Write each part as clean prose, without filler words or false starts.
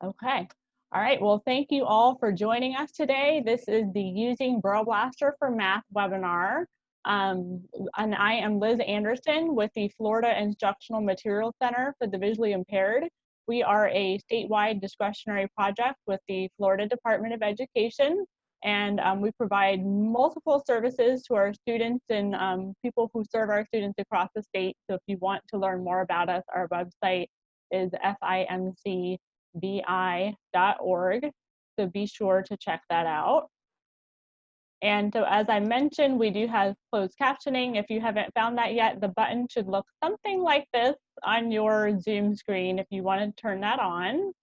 Okay. All right. Well, thank you all for joining us today. This is the Using BrailleBlaster for Math webinar. And I am Liz Anderson with the Florida Instructional Materials Center for the Visually Impaired. We are a statewide discretionary project with the Florida Department of Education, and we provide multiple services to our students and people who serve our students across the state. So if you want to learn more about us, our website is FIMC-VI.org. So be sure to check that out. And so as I mentioned, we do have closed captioning. If you haven't found that yet, the button should look something like this on your Zoom screen if you want to turn that on.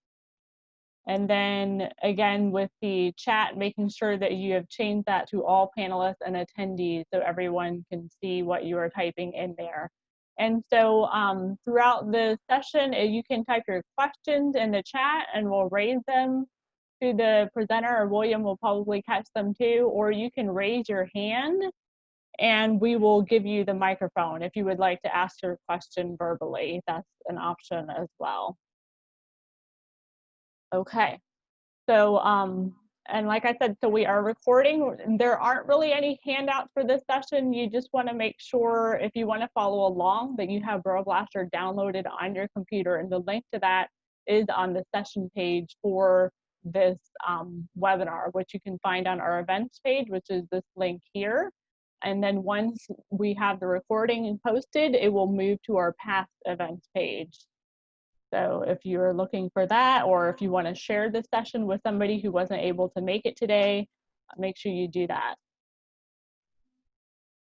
And then again, with the chat, making sure that you have changed that to all panelists and attendees so everyone can see what you are typing in there. And so throughout the session, you can type your questions in the chat and we'll raise them to the presenter, or William will probably catch them too, or you can raise your hand and we will give you the microphone if you would like to ask your question verbally. That's an option as well. Okay, so and like I said, so we are recording. There aren't really any handouts for this session. You just want to make sure, if you want to follow along, that you have BrailleBlaster downloaded on your computer, and the link to that is on the session page for this webinar, which you can find on our events page, which is this link here. And then once we have the recording posted, it will move to our past events page. So if you're looking for that, or if you want to share this session with somebody who wasn't able to make it today, make sure you do that.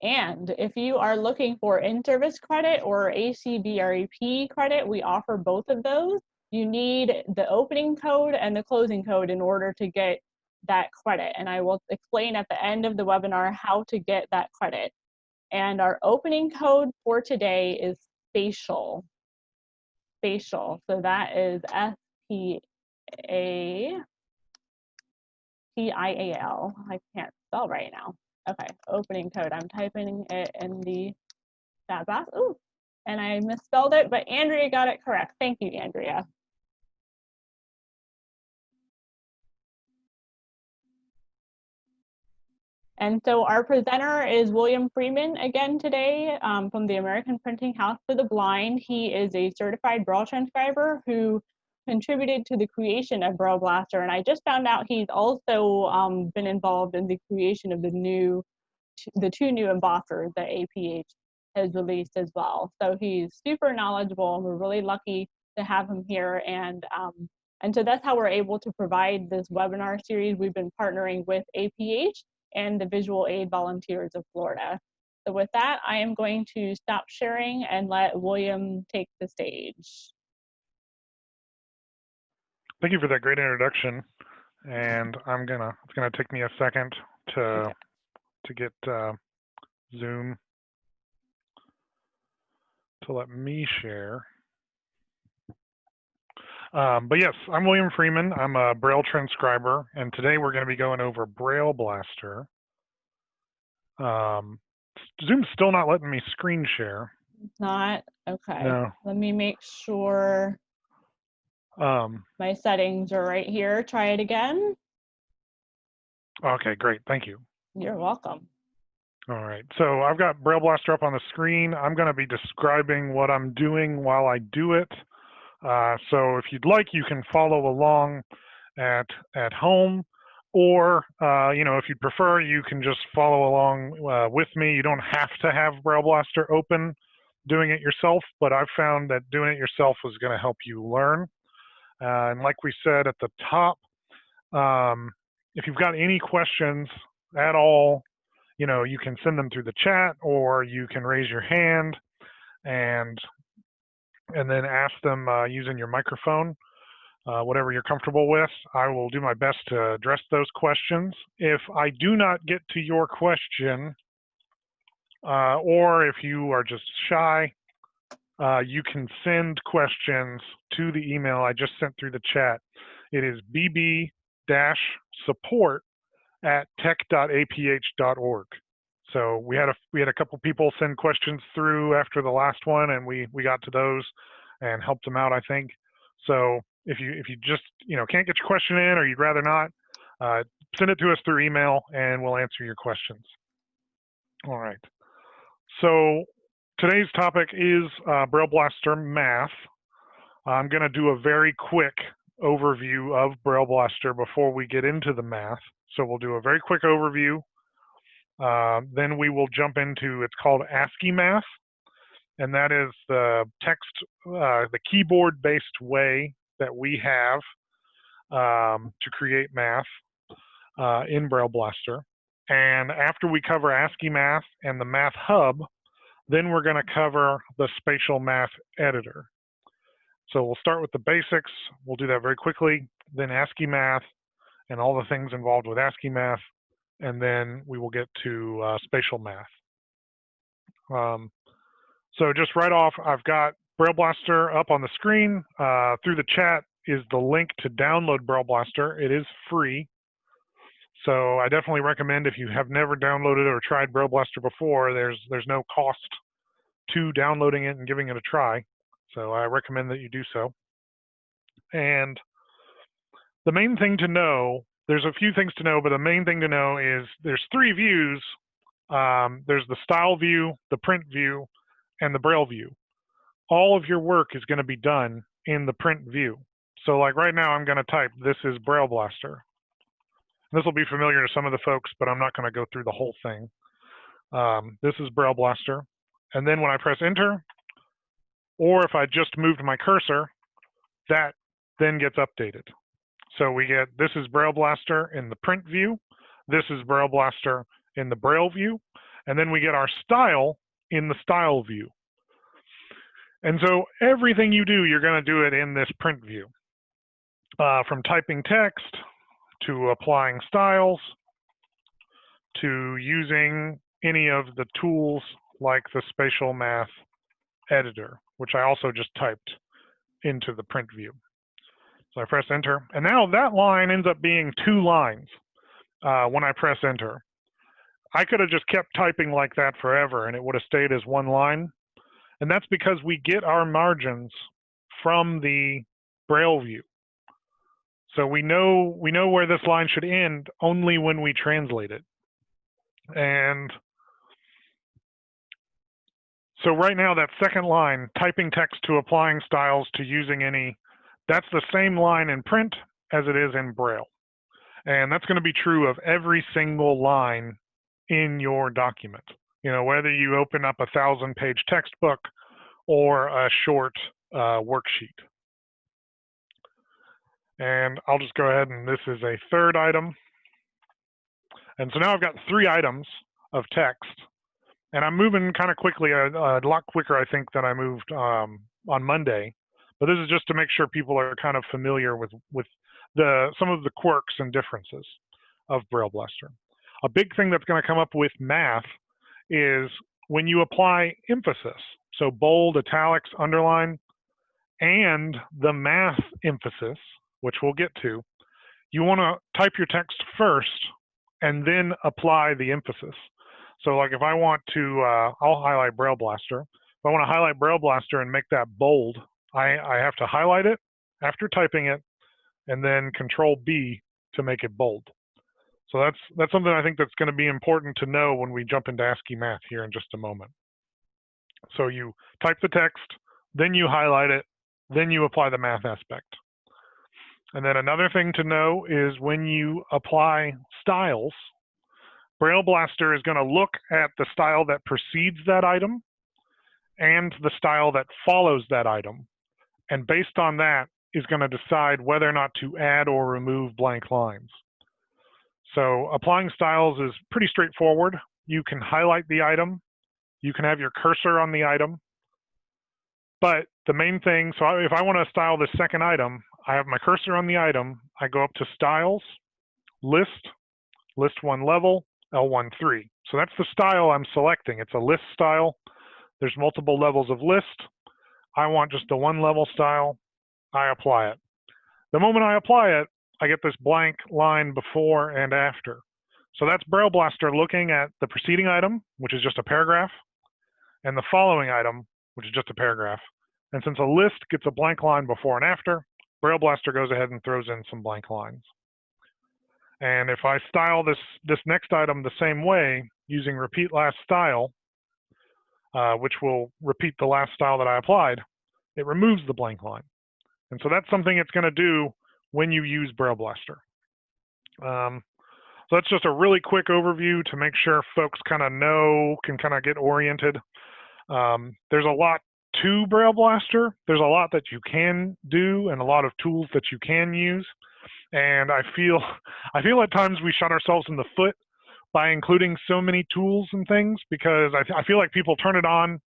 And if you are looking for in-service credit or ACBREP credit, we offer both of those. You need the opening code and the closing code in order to get that credit. And I will explain at the end of the webinar how to get that credit. And our opening code for today is spatial. Spatial. So that is S-P-A-T-I-A-L. I can't spell right now. Okay, opening code. I'm typing it in the chat box. Ooh, and I misspelled it, but Andrea got it correct. Thank you, Andrea. And so our presenter is William Freeman again today from the American Printing House for the Blind. He is a certified Braille transcriber who contributed to the creation of BrailleBlaster. And I just found out he's also been involved in the creation of the two new embossers that APH has released as well. So he's super knowledgeable, and we're really lucky to have him here. And so that's how we're able to provide this webinar series. We've been partnering with APH and the Visual Aid Volunteers of Florida. So with that, I am going to stop sharing and let William take the stage. Thank you for that great introduction. And it's gonna take me a second to get Zoom to let me share. But yes, I'm William Freeman. I'm a Braille transcriber, and today we're going to be going over BrailleBlaster. Zoom's still not letting me screen share. It's not? Okay. No. Let me make sure my settings are right here. Try it again. Okay, great. Thank you. You're welcome. All right. So I've got BrailleBlaster up on the screen. I'm going to be describing what I'm doing while I do it. So if you'd like, you can follow along at home, or if you'd prefer, you can just follow along with me. You don't have to have BrailleBlaster open doing it yourself, but I've found that doing it yourself is going to help you learn. And like we said at the top, if you've got any questions at all, you can send them through the chat, or you can raise your hand and then ask them using your microphone, whatever you're comfortable with. I will do my best to address those questions. If I do not get to your question, or if you are just shy, you can send questions to the email I just sent through the chat. It is bb-support@tech.aph.org. So we had a couple people send questions through after the last one, and we got to those and helped them out, I think. So if you just can't get your question in, or you'd rather not, send it to us through email and we'll answer your questions. All right. So today's topic is BrailleBlaster Math. I'm going to do a very quick overview of BrailleBlaster before we get into the math. So we'll do a very quick overview. Then we will jump into, it's called Ascii Math, and that is the text, the keyboard-based way that we have to create math in BrailleBlaster. And after we cover Ascii Math and the Math Hub, then we're going to cover the Spatial Math Editor. So we'll start with the basics. We'll do that very quickly. Then Ascii Math and all the things involved with Ascii Math, and then we will get to Spatial Math. So just right off, I've got BrailleBlaster up on the screen. Through the chat is the link to download BrailleBlaster. It is free. So I definitely recommend, if you have never downloaded or tried BrailleBlaster before, there's no cost to downloading it and giving it a try. So I recommend that you do so. And the main thing to know, there's a few things to know, but the main thing to know is there's three views. There's the style view, the print view, and the Braille view. All of your work is going to be done in the print view. So like right now, I'm going to type, this is BrailleBlaster. This will be familiar to some of the folks, but I'm not going to go through the whole thing. This is BrailleBlaster. And then when I press enter, or if I just moved my cursor, that then gets updated. So we get, this is BrailleBlaster in the print view, this is BrailleBlaster in the Braille view, and then we get our style in the style view. And so everything you do, you're going to do it in this print view. From typing text, to applying styles, to using any of the tools like the Spatial Math Editor, which I also just typed into the print view. So I press enter, and now that line ends up being 2 lines when I press enter. I could have just kept typing like that forever and it would have stayed as 1 line. And that's because we get our margins from the Braille view. So we know where this line should end only when we translate it. And so right now, that second line, typing text to applying styles to using any, that's the same line in print as it is in Braille. And that's going to be true of every single line in your document. Whether you open up a 1,000-page textbook or a short worksheet. And I'll just go ahead, and this is a third item. And so now I've got 3 items of text. And I'm moving kind of quickly, a lot quicker, I think, than I moved on Monday. But this is just to make sure people are kind of familiar with some of the quirks and differences of BrailleBlaster. A big thing that's going to come up with math is when you apply emphasis, so bold, italics, underline, and the math emphasis, which we'll get to, you want to type your text first and then apply the emphasis. So like if I want to, I'll highlight BrailleBlaster. If I want to highlight BrailleBlaster and make that bold, I have to highlight it after typing it and then Control B to make it bold. So that's something I think that's going to be important to know when we jump into Ascii Math here in just a moment. So you type the text, then you highlight it, then you apply the math aspect. And then another thing to know is when you apply styles, BrailleBlaster is going to look at the style that precedes that item and the style that follows that item. And based on that is going to decide whether or not to add or remove blank lines. So applying styles is pretty straightforward. You can highlight the item. You can have your cursor on the item. But the main thing, so if I want to style this second item, I have my cursor on the item. I go up to Styles, List 1 Level, L13. So that's the style I'm selecting. It's a list style. There's multiple levels of list. I want just the 1 level style. I apply it. The moment I apply it, I get this blank line before and after. So that's BrailleBlaster looking at the preceding item, which is just a paragraph, and the following item, which is just a paragraph. And since a list gets a blank line before and after, BrailleBlaster goes ahead and throws in some blank lines. And if I style this next item the same way, using repeat last style, which will repeat the last style that I applied, it removes the blank line. And so that's something it's going to do when you use BrailleBlaster. So that's just a really quick overview to make sure folks kind of know, can kind of get oriented. There's a lot to BrailleBlaster. There's a lot that you can do and a lot of tools that you can use. And I feel at times we shot ourselves in the foot by including so many tools and things, because I feel like people turn it on,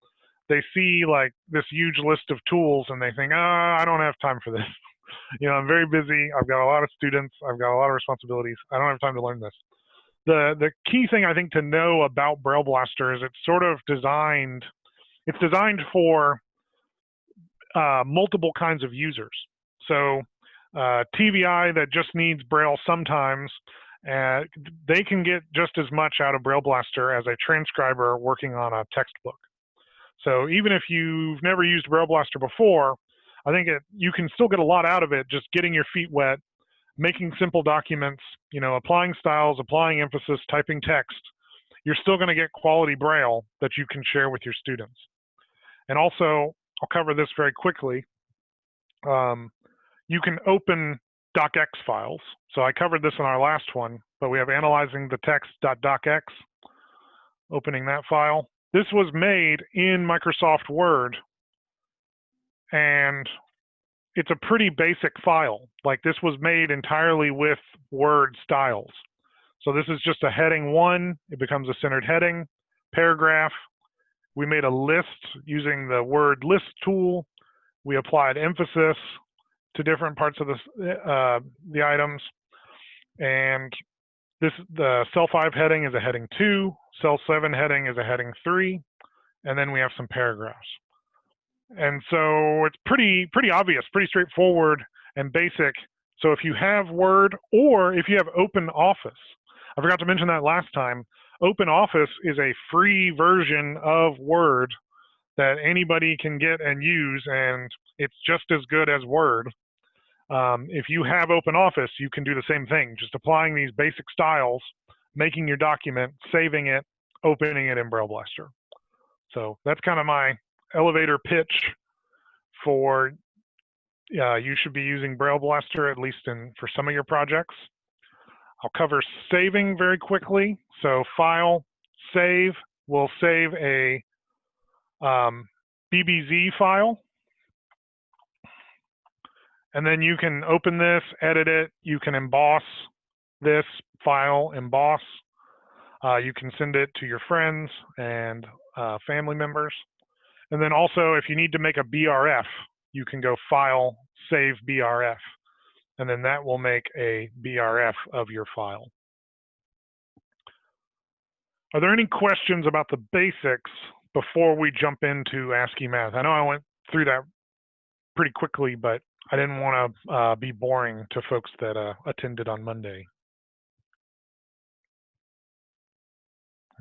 they see like this huge list of tools and they think, I don't have time for this. You know, I'm very busy. I've got a lot of students. I've got a lot of responsibilities. I don't have time to learn this. The key thing I think to know about BrailleBlaster is it's sort of designed for multiple kinds of users. So TVI that just needs Braille sometimes, they can get just as much out of BrailleBlaster as a transcriber working on a textbook. So even if you've never used BrailleBlaster before, I think you can still get a lot out of it just getting your feet wet, making simple documents, you know, applying styles, applying emphasis, typing text. You're still going to get quality Braille that you can share with your students. And also, I'll cover this very quickly. You can open Docx files. So I covered this in our last one, but we have analyzing the text.docx, opening that file. This was made in Microsoft Word, and it's a pretty basic file. Like, this was made entirely with Word styles. So this is just a heading 1. It becomes a centered heading, paragraph. We made a list using the Word list tool. We applied emphasis to different parts of the items. And the cell 5 heading is a heading 2, cell 7 heading is a heading 3, and then we have some paragraphs. And so it's pretty obvious, pretty straightforward and basic. So if you have Word or if you have OpenOffice, I forgot to mention that last time, OpenOffice is a free version of Word that anybody can get and use, and it's just as good as Word. If you have OpenOffice, you can do the same thing, just applying these basic styles, making your document, saving it, opening it in BrailleBlaster. So that's kind of my elevator pitch for you should be using BrailleBlaster, at least for some of your projects. I'll cover saving very quickly. So File, Save, will save a BBZ file. And then you can open this, edit it. You can emboss this file, emboss. You can send it to your friends and family members. And then also, if you need to make a BRF, you can go File, Save BRF. And then that will make a BRF of your file. Are there any questions about the basics before we jump into Ascii Math? I know I went through that pretty quickly, but I didn't want to be boring to folks that attended on Monday.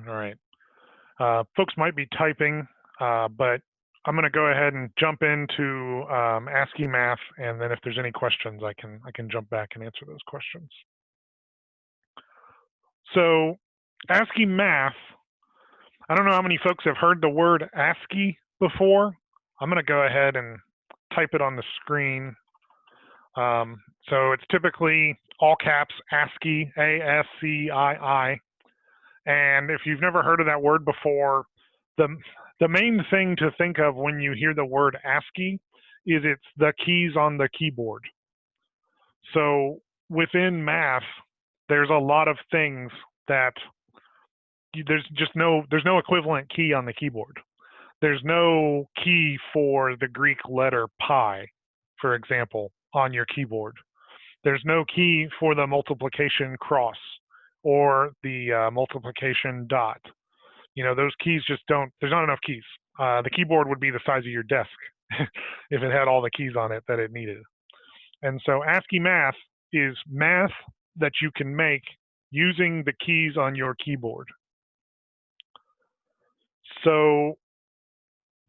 All right. Folks might be typing, but I'm going to go ahead and jump into Ascii Math, and then if there's any questions, I can jump back and answer those questions. So Ascii Math, I don't know how many folks have heard the word ASCII before. I'm going to go ahead and type it on the screen. So it's typically all caps ASCII, A-S-C-I-I. And if you've never heard of that word before, the main thing to think of when you hear the word ASCII is it's the keys on the keyboard. So within math, there's a lot of things that there's no equivalent key on the keyboard. There's no key for the Greek letter pi, for example, on your keyboard. There's no key for the multiplication cross or the multiplication dot. You know, those keys just don't, there's not enough keys. The keyboard would be the size of your desk if it had all the keys on it that it needed. And so Ascii Math is math that you can make using the keys on your keyboard. So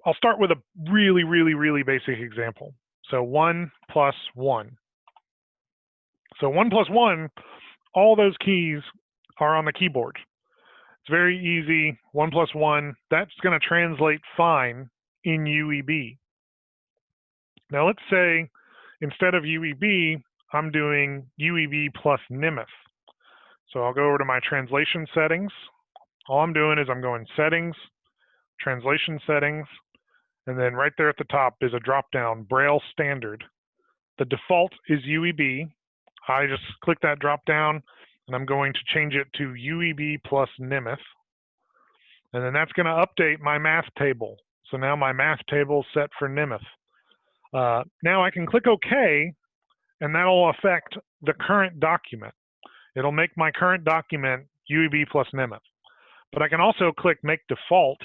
I'll start with a really basic example. So 1 plus 1. So 1 plus 1, all those keys are on the keyboard. It's very easy. 1 plus 1, that's going to translate fine in UEB. Now let's say instead of UEB, I'm doing UEB plus Nemeth. So I'll go over to my translation settings. All I'm doing is I'm going settings, translation settings, and then right there at the top is a drop-down, Braille Standard. The default is UEB. I just click that drop-down, and I'm going to change it to UEB plus Nemeth. And then that's going to update my math table. So now my math table is set for Nemeth. Now I can click OK, and that'll affect the current document. It'll make my current document UEB plus Nemeth. But I can also click Make Default,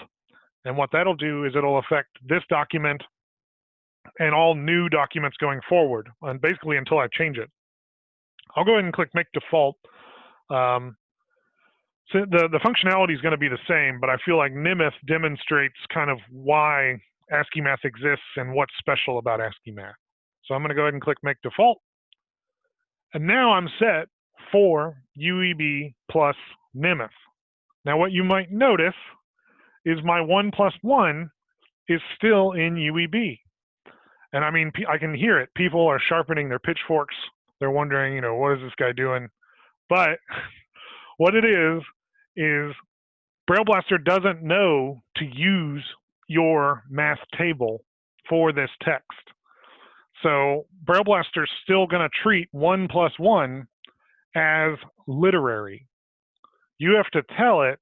and what that'll do is it'll affect this document and all new documents going forward, and basically until I change it. I'll go ahead and click Make Default. So the functionality is going to be the same, but I feel like Nemeth demonstrates kind of why Ascii Math exists and what's special about Ascii Math. So I'm going to go ahead and click Make Default. And now I'm set for UEB plus Nemeth. Now what you might notice is my 1 plus 1 is still in UEB. And I mean, I can hear it. People are sharpening their pitchforks. They're wondering, you know, what is this guy doing? But what it is BrailleBlaster doesn't know to use your math table for this text. So BrailleBlaster is still going to treat 1 plus 1 as literary. You have to tell it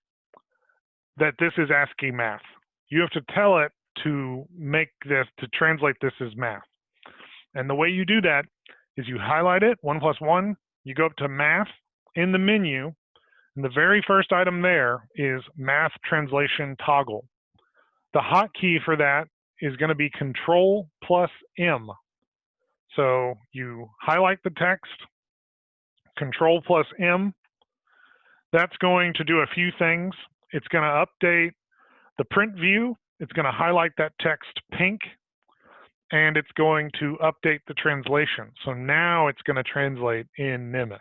that this is Ascii Math. You have to tell it to make this, to translate this as math. And the way you do that is you highlight it, 1 plus 1, you go up to Math in the menu, and the very first item there is Math Translation Toggle. The hotkey for that is going to be Control plus M. So you highlight the text, Control plus M. That's going to do a few things. It's going to update the print view. It's going to highlight that text pink, and it's going to update the translation. So now it's going to translate in Nemeth.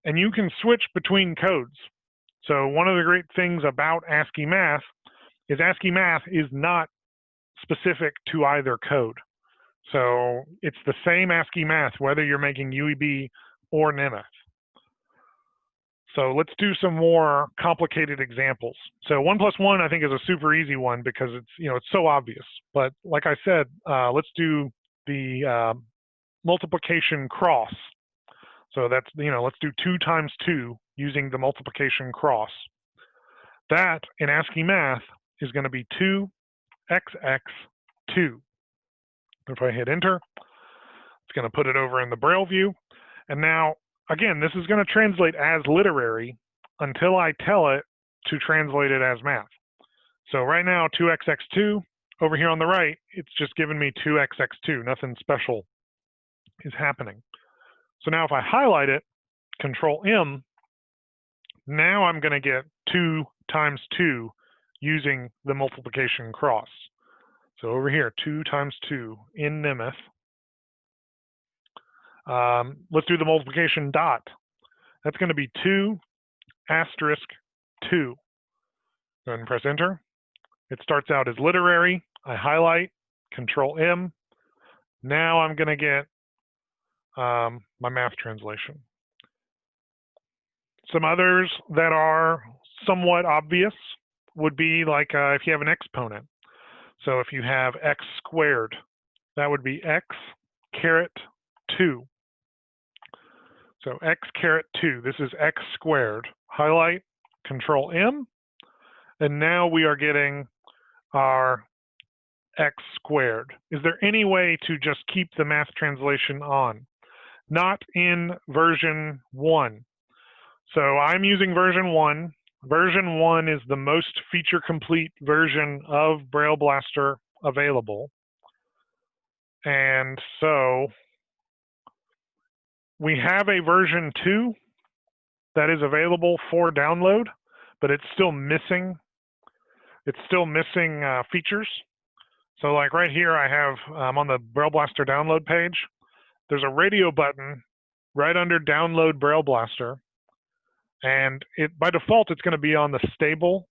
And you can switch between codes. So one of the great things about Ascii Math is Ascii Math is not specific to either code. So it's the same Ascii Math, whether you're making UEB or Nemeth. So let's do some more complicated examples. So 1 plus 1, I think, is a super easy one because it's, you know, it's so obvious. But like I said, let's do the multiplication cross. So that's, you know, let's do 2 times 2 using the multiplication cross. That in Ascii Math is going to be 2xx2. If I hit enter, it's going to put it over in the Braille view. And now, again, this is going to translate as literary until I tell it to translate it as math. So right now, 2xx2, over here on the right, it's just giving me 2xx2. Nothing special is happening. So now if I highlight it, Control M, now I'm going to get 2 times 2 using the multiplication cross. So over here, 2 times 2 in Nemeth. Let's do the multiplication dot. That's going to be 2 asterisk 2. Go ahead and press enter. It starts out as literary. I highlight, Control M. Now I'm going to get my math translation. Some others that are somewhat obvious would be like if you have an exponent. So if you have x squared, that would be x caret 2. So x caret 2, this is x squared. Highlight, Control M, and now we are getting our x squared. Is there any way to just keep the math translation on? Not in version 1. So I'm using version 1. Version 1 is the most feature complete version of BrailleBlaster available. And so we have a version 2 that is available for download, but it's still missing features. So like right here, I have on the BrailleBlaster download page, there's a radio button right under download BrailleBlaster. And by default, it's going to be on the stable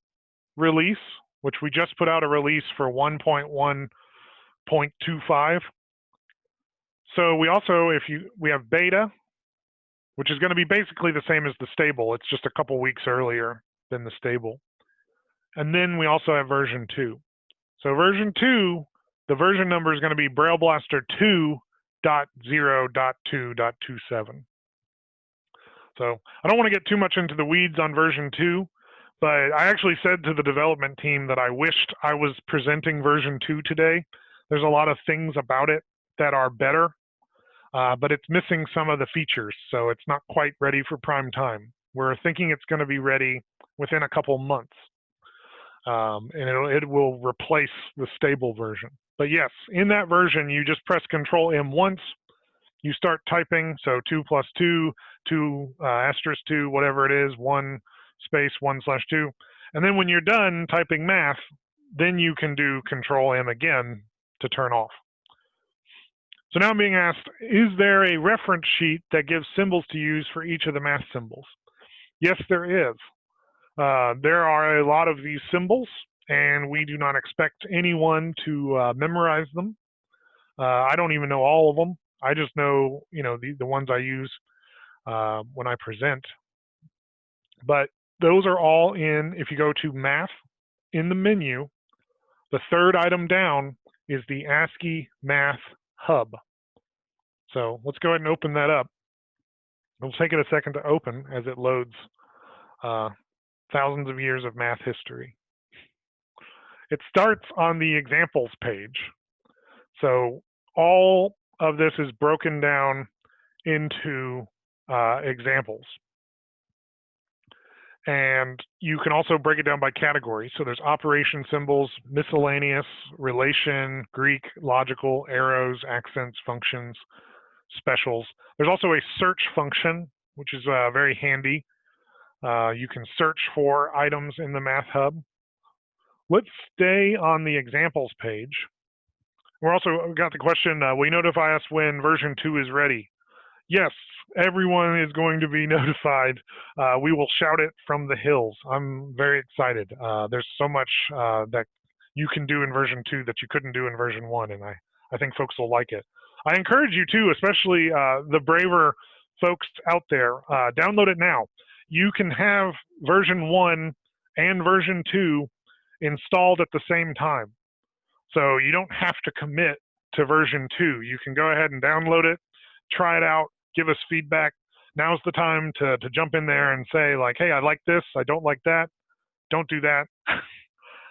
release, which we just put out a release for 1.1.25. So we also, we have beta, which is going to be basically the same as the stable. It's just a couple weeks earlier than the stable. And then we also have version 2. So version 2, the version number is going to be BrailleBlaster 2.0.2.27. So I don't want to get too much into the weeds on version 2, but I actually said to the development team that I wished I was presenting version 2 today. There's a lot of things about it that are better, but it's missing some of the features, so it's not quite ready for prime time. We're thinking it's going to be ready within a couple months, and it will replace the stable version. But yes, in that version, you just press Control M once, you start typing, so 2 plus 2, 2 asterisk 2, whatever it is, 1 space 1/2. And then when you're done typing math, then you can do Control M again to turn off. So now I'm being asked, is there a reference sheet that gives symbols to use for each of the math symbols? Yes, there is. There are a lot of these symbols, and we do not expect anyone to memorize them. I don't even know all of them. I just know, the ones I use when I present. But those are all in, if you go to Math in the menu, the third item down is the Ascii Math Hub. So let's go ahead and open that up. It'll take it a second to open as it loads thousands of years of math history. It starts on the examples page. So all of this is broken down into examples. And you can also break it down by category. So there's operation symbols, miscellaneous, relation, Greek, logical, arrows, accents, functions, specials. There's also a search function, which is very handy. You can search for items in the Math Hub. Let's stay on the examples page. We've got the question, will you notify us when version 2 is ready? Yes, everyone is going to be notified. We will shout it from the hills. I'm very excited. There's so much that you can do in version 2 that you couldn't do in version 1, and I think folks will like it. I encourage you too, especially the braver folks out there, download it now. You can have version 1 and version 2 installed at the same time. So you don't have to commit to version 2. You can go ahead and download it, try it out, give us feedback. Now's the time to jump in there and say like, hey, I like this, I don't like that, don't do that,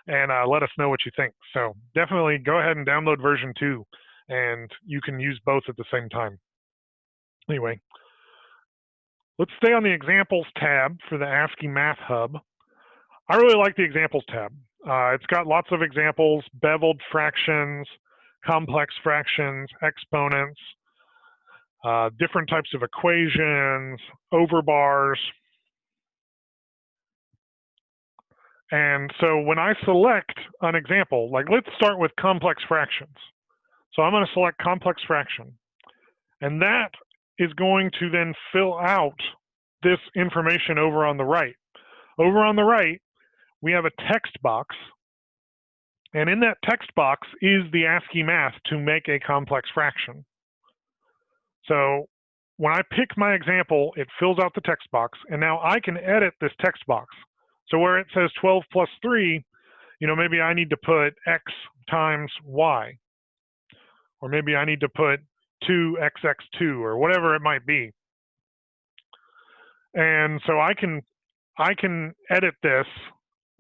and let us know what you think. So definitely go ahead and download version 2, and you can use both at the same time. Anyway, let's stay on the examples tab for the Ascii Math Hub. I really like the examples tab. It's got lots of examples, beveled fractions, complex fractions, exponents, different types of equations, overbars. And so when I select an example, like let's start with complex fractions. So I'm going to select complex fraction. And that is going to then fill out this information over on the right. Over on the right, we have a text box. And in that text box is the Ascii Math to make a complex fraction. So when I pick my example, it fills out the text box, and now I can edit this text box. So where it says 12 plus 3, maybe I need to put x times y, or maybe I need to put 2xx2, or whatever it might be. And so I can edit this,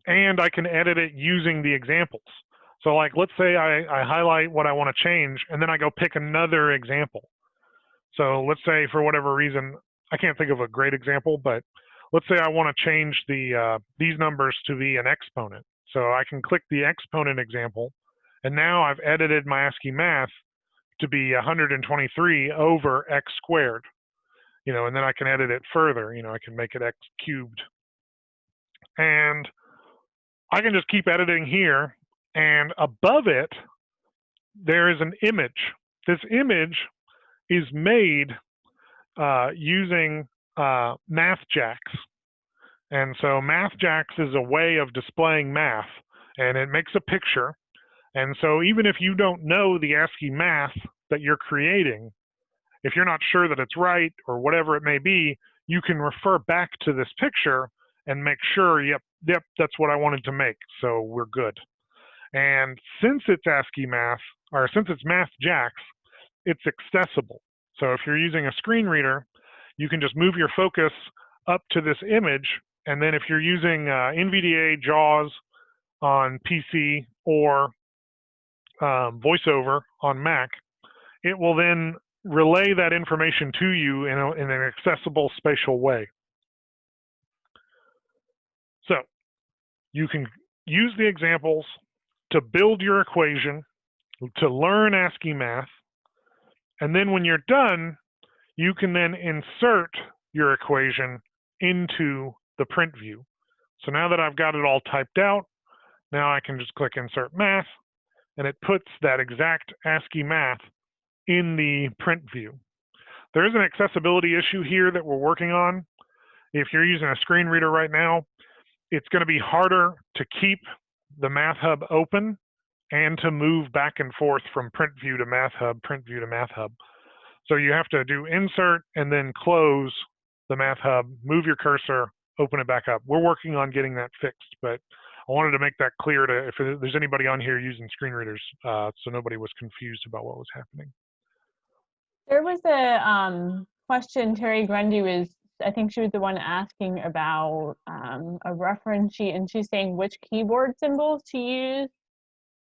and I can edit it using the examples. So like, let's say I highlight what I want to change, and then I go pick another example. So let's say for whatever reason, I can't think of a great example, but let's say I want to change these numbers to be an exponent. So I can click the exponent example, and now I've edited my Ascii Math to be 123 over x squared. And then I can edit it further. I can make it x cubed. And I can just keep editing here, and above it, there is an image. This image is made using MathJax. And so MathJax is a way of displaying math, and it makes a picture. And so even if you don't know the ASCII math that you're creating, if you're not sure that it's right or whatever it may be, you can refer back to this picture and make sure, yep, that's what I wanted to make, so we're good. And since it's ASCII math, or since it's MathJax, it's accessible. So if you're using a screen reader, you can just move your focus up to this image, and then if you're using NVDA JAWS on PC or VoiceOver on Mac, it will then relay that information to you in an accessible spatial way. So you can use the examples to build your equation, to learn ASCII math, and then when you're done, you can then insert your equation into the print view. So now that I've got it all typed out, now I can just click Insert Math, and it puts that exact ASCII math in the print view. There is an accessibility issue here that we're working on. If you're using a screen reader right now, it's going to be harder to keep the Math Hub open and to move back and forth from print view to Math Hub, print view to Math Hub. So you have to do insert and then close the Math Hub, move your cursor, open it back up. We're working on getting that fixed, but I wanted to make that clear to if there's anybody on here using screen readers, so nobody was confused about what was happening. There was a question Terry Grundy was, I think she was the one asking about a reference sheet, and she's saying which keyboard symbols to use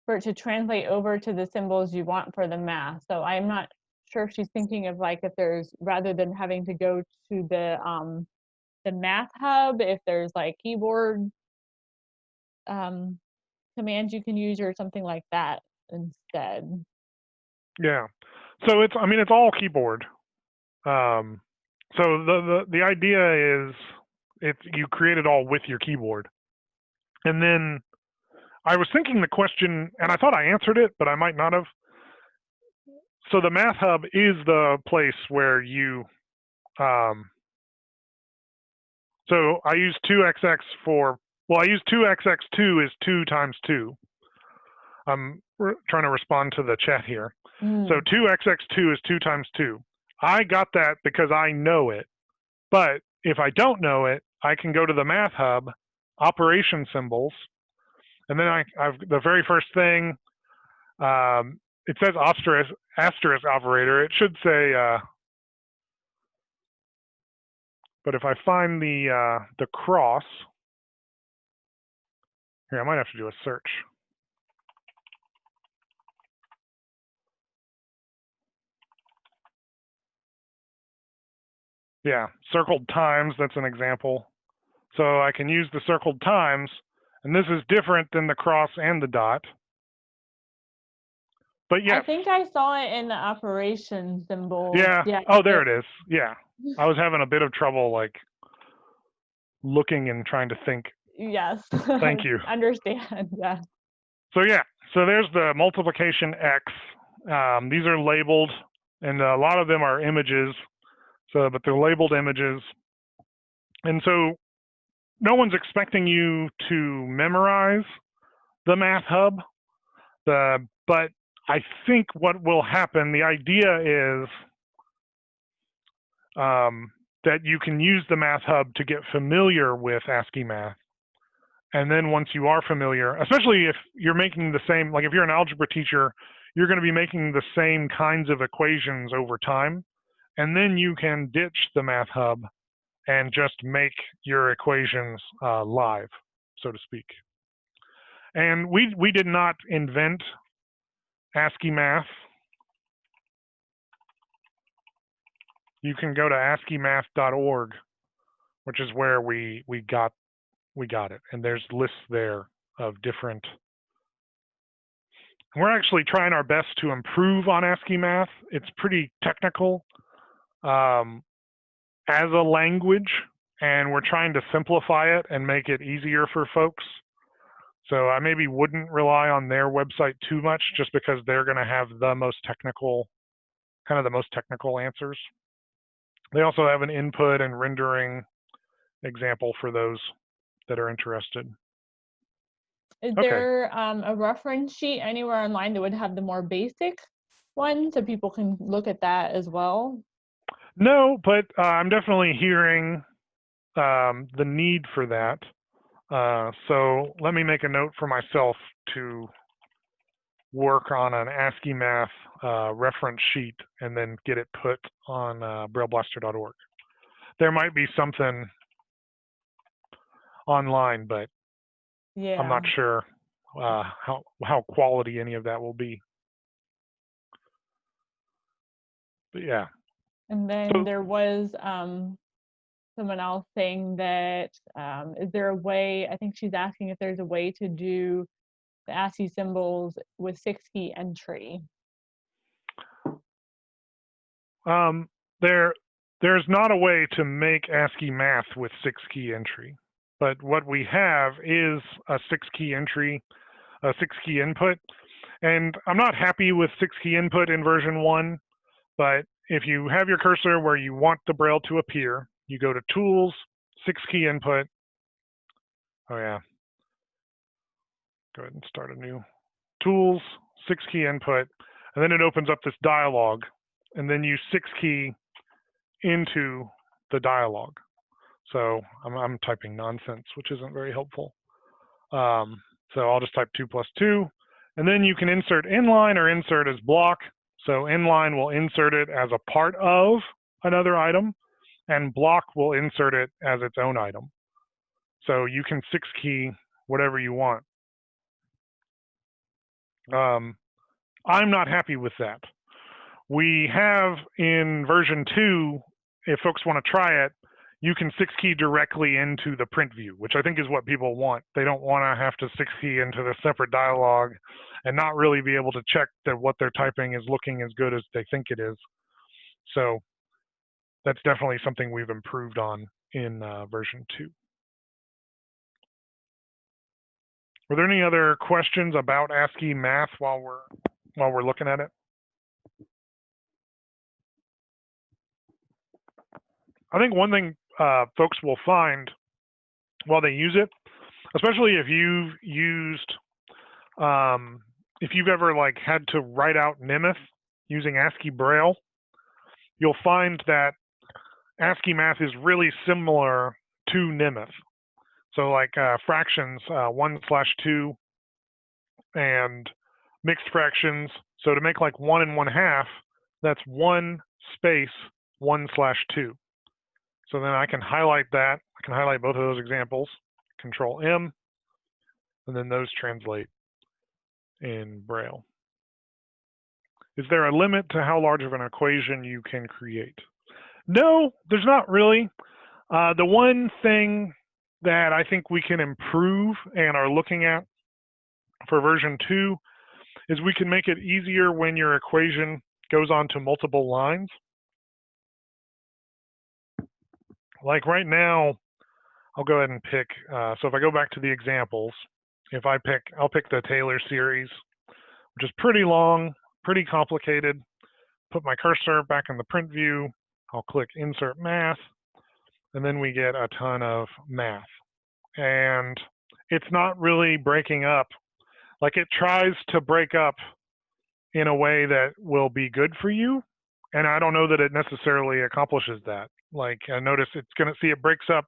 for it to translate over to the symbols you want for the math. So I'm not sure if she's thinking of like if there's, rather than having to go to the Math Hub, if there's like keyboard commands you can use or something like that instead. Yeah, so it's, I mean, it's all keyboard. So the idea is you create it all with your keyboard. And then I was thinking the question, and I thought I answered it, but I might not have. So the Math Hub is the place where you, so I use 2xx for, well, I use 2xx2 is 2 times 2. I'm trying to respond to the chat here. So 2xx2 is 2 times 2. I got that because I know it. But if I don't know it, I can go to the Math Hub, operation symbols, and then I've the very first thing, it says asterisk operator. It should say, but if I find the cross, here, I might have to do a search. Yeah, circled times, that's an example. So I can use the circled times, and this is different than the cross and the dot. But yeah. I think I saw it in the operation symbol. Yeah. Oh, there it is. Yeah. I was having a bit of trouble like looking and trying to think. Yes. Thank you. Understand. Yeah. So yeah. So there's the multiplication X. These are labeled, and a lot of them are images. So, but they're labeled images. And so no one's expecting you to memorize the Math Hub. But I think what will happen, the idea is that you can use the Math Hub to get familiar with ASCII math. And then once you are familiar, especially if you're making the same, like if you're an algebra teacher, you're going to be making the same kinds of equations over time. And then you can ditch the Math Hub and just make your equations live, so to speak. And we did not invent ASCII math. You can go to asciimath.org, which is where we got it, and there's lists there of different. We're actually trying our best to improve on ASCII math. It's pretty technical as a language, and we're trying to simplify it and make it easier for folks. So I maybe wouldn't rely on their website too much just because they're going to have the most technical, kind of the most technical answers. They also have an input and rendering example for those that are interested. Is Okay. there a reference sheet anywhere online that would have the more basic one so people can look at that as well? No, but I'm definitely hearing the need for that. So let me make a note for myself to work on an Ascii Math reference sheet and then get it put on BrailleBlaster.org. There might be something online, but Yeah. I'm not sure how quality any of that will be. But yeah. And then there was someone else saying that, is there a way, I think she's asking if there's a way to do the ASCII symbols with 6-key entry. There's not a way to make ASCII Math with 6-key entry, but what we have is a 6-key entry, a 6-key input, and I'm not happy with 6-key input in version 1, but if you have your cursor where you want the Braille to appear, you go to Tools, 6-key input. Oh yeah, go ahead and start a new Tools, 6-key input, and then it opens up this dialog, and then you 6-key into the dialog. So I'm typing nonsense, which isn't very helpful. So I'll just type 2 + 2, and then you can insert inline or insert as block. So inline will insert it as a part of another item, and block will insert it as its own item. So you can 6-key whatever you want. I'm not happy with that. We have in version 2, if folks want to try it, you can 6-key directly into the print view, which I think is what people want. They don't want to have to 6-key into the separate dialog and not really be able to check that what they're typing is looking as good as they think it is. So that's definitely something we've improved on in version 2. Were there any other questions about Ascii Math while we're looking at it? I think one thing folks will find while they use it, especially if you've used, if you've ever like had to write out Nemeth using ASCII Braille, you'll find that ASCII Math is really similar to Nemeth. So like fractions, 1/2, and mixed fractions. So to make like 1 1/2, that's 1 space 1/2. So then I can highlight that. I can highlight both of those examples, Control M, and then those translate in Braille. Is there a limit to how large of an equation you can create? No, there's not really. The one thing that I think we can improve and are looking at for version 2 is we can make it easier when your equation goes on to multiple lines. Like right now, I'll go ahead and pick, so if I go back to the examples, if I'll pick the Taylor series, which is pretty long, pretty complicated. Put my cursor back in the print view. I'll click Insert Math, and then we get a ton of math. And it's not really breaking up. Like it tries to break up in a way that will be good for you. And I don't know that it necessarily accomplishes that. Like notice it's going to see it breaks up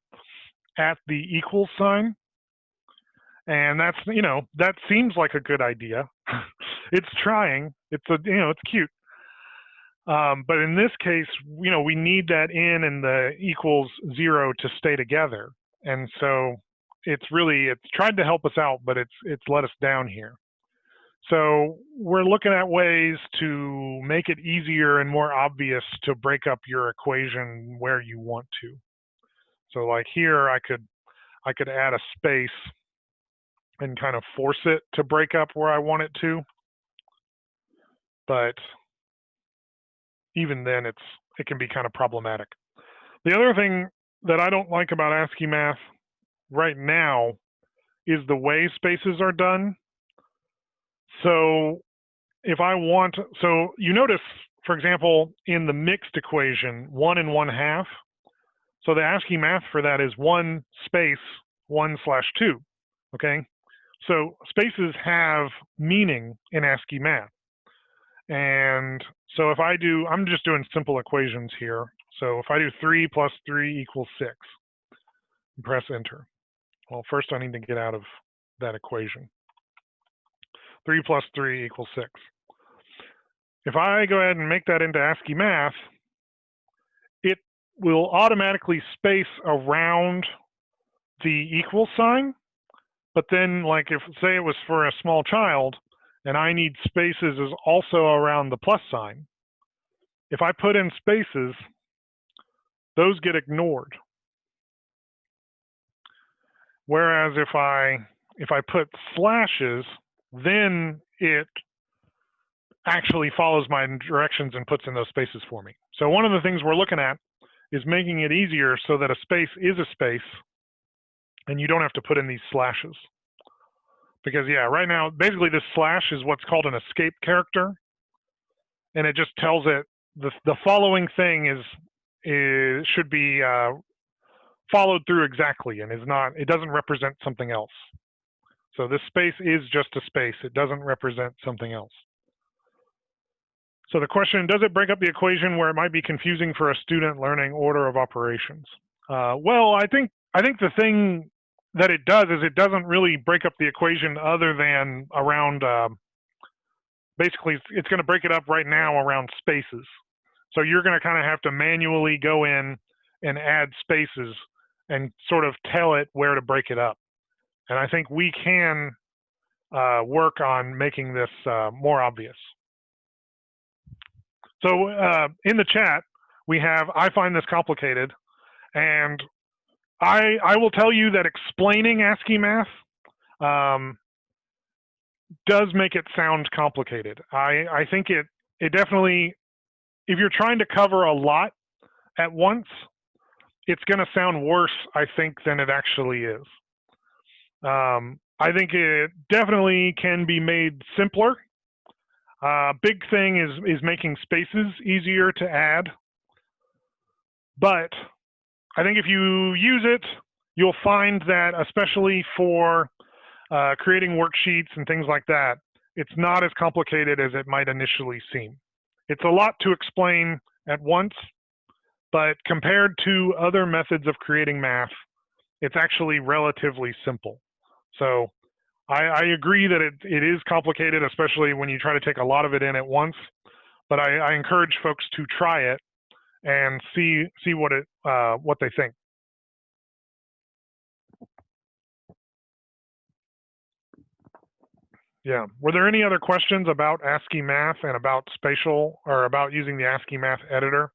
at the equal sign. And that's, you know, that seems like a good idea. It's trying. It's it's cute. But in this case, you know, we need that in and the equals 0 to stay together. And so it's tried to help us out, but it's let us down here. So we're looking at ways to make it easier and more obvious to break up your equation where you want to. So like here, I could add a space and kind of force it to break up where I want it to. But even then, it can be kind of problematic. The other thing that I don't like about ASCII Math right now is the way spaces are done. So if I want, so you notice, for example, in the mixed equation, 1 and 1/2, so the ASCII math for that is 1 space 1/2, okay? So spaces have meaning in ASCII math. And so if I do, I'm just doing simple equations here. So if I do 3 plus 3 equals 6, press enter. Well, first I need to get out of that equation. 3 plus 3 equals 6. If I go ahead and make that into ASCII math, it will automatically space around the equal sign. But then, like, if say it was for a small child and I need spaces is also around the plus sign, if I put in spaces, those get ignored. Whereas if I put slashes, then it actually follows my directions and puts in those spaces for me. So one of the things we're looking at is making it easier so that a space is a space and you don't have to put in these slashes. Because yeah, right now, basically this slash is what's called an escape character. And it just tells it the following thing should be followed through exactly and it doesn't represent something else. So this space is just a space. It doesn't represent something else. So the question, does it break up the equation where it might be confusing for a student learning order of operations? Well, I think the thing that it does is it doesn't really break up the equation other than around, basically it's going to break it up right now around spaces. So you're going to kind of have to manually go in and add spaces and sort of tell it where to break it up. And I think we can work on making this more obvious. So in the chat, we have, I find this complicated, and I will tell you that explaining ASCII math does make it sound complicated. I think it definitely, if you're trying to cover a lot at once, it's going to sound worse, I think, than it actually is. I think it definitely can be made simpler. Big thing is making spaces easier to add. But I think if you use it, you'll find that especially for creating worksheets and things like that, it's not as complicated as it might initially seem. It's a lot to explain at once, but compared to other methods of creating math, it's actually relatively simple. So I agree that it is complicated, especially when you try to take a lot of it in at once, but I encourage folks to try it and see what they think. Yeah. Were there any other questions about ASCII Math and about spatial, or about using the ASCII Math editor?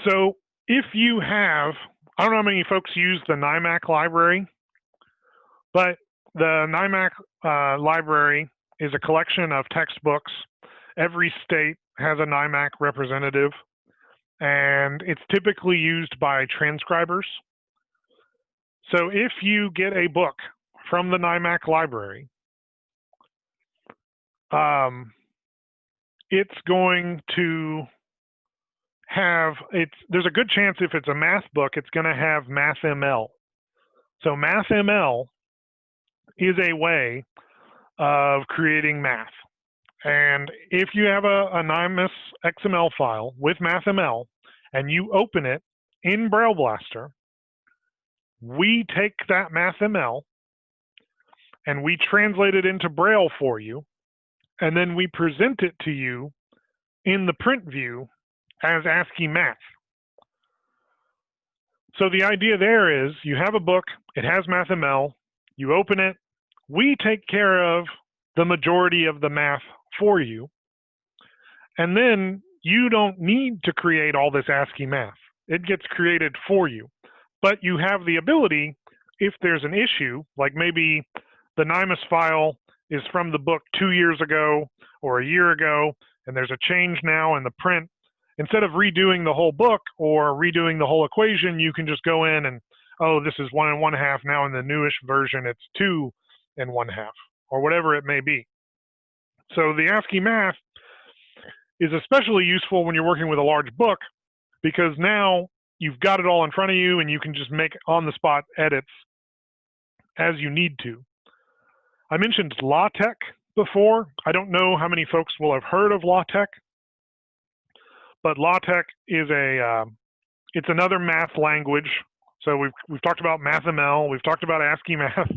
So if you have, I don't know how many folks use the NIMAC library, but the NIMAC library is a collection of textbooks. Every state has a NIMAC representative, and it's typically used by transcribers. So if you get a book from the NIMAC library, it's going to have, there's a good chance if it's a math book, it's going to have MathML. So MathML is a way of creating math. And if you have an anonymous XML file with MathML and you open it in BrailleBlaster, we take that MathML and we translate it into Braille for you, and then we present it to you in the print view as ASCII Math. So the idea there is you have a book, it has MathML, you open it, we take care of the majority of the math for you, and then you don't need to create all this ASCII math. It gets created for you. But you have the ability, if there's an issue, like maybe the NIMAS file is from the book 2 years ago or a year ago, and there's a change now in the print, instead of redoing the whole book or redoing the whole equation, you can just go in and, oh, this is 1 1/2. Now in the newish version, it's 2 1/2, or whatever it may be. So the Ascii Math is especially useful when you're working with a large book, because now you've got it all in front of you and you can just make on-the-spot edits as you need to. I mentioned LaTeX before. I don't know how many folks will have heard of LaTeX, but LaTeX is it's another math language. So we've talked about MathML, we've talked about Ascii Math.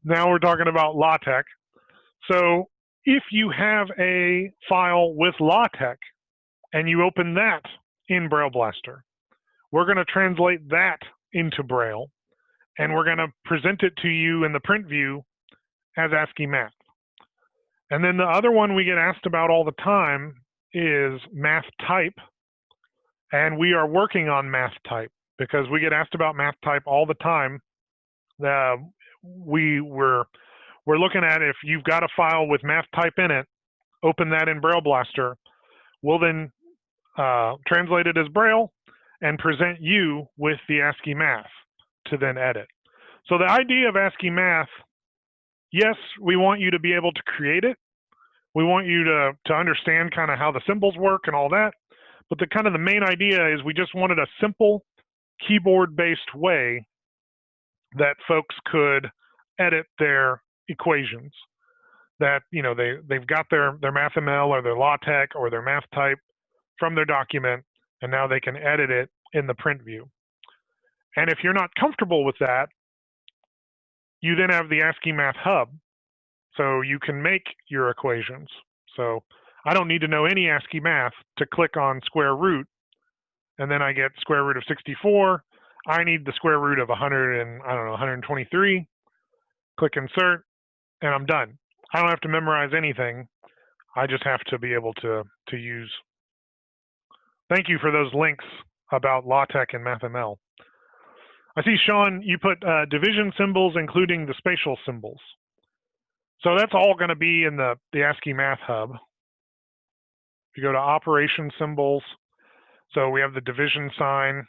Now we're talking about LaTeX. So if you have a file with LaTeX and you open that in BrailleBlaster, we're going to translate that into Braille, and we're going to present it to you in the print view as Ascii Math. And then the other one we get asked about all the time is math type, and we are working on math type because we get asked about math type all the time. We're looking at, if you've got a file with math type in it, open that in BrailleBlaster. We'll then translate it as Braille and present you with the Ascii Math to then edit. So the idea of Ascii Math, yes, we want you to be able to create it. We want you to understand kind of how the symbols work and all that. But the main idea is we just wanted a simple keyboard-based way that folks could edit their equations. That, you know, they've got their MathML or their LaTeX or their math type from their document, and now they can edit it in the print view. And if you're not comfortable with that, you then have the Ascii Math Hub, so you can make your equations. So I don't need to know any Ascii Math to click on square root, and then I get square root of 64. I need the square root of 123. Click insert, and I'm done. I don't have to memorize anything. I just have to be able to use. Thank you for those links about LaTeX and MathML. I see, Sean, you put division symbols, including the spatial symbols. So that's all going to be in the Ascii Math Hub. If you go to operation symbols, so we have the division sign.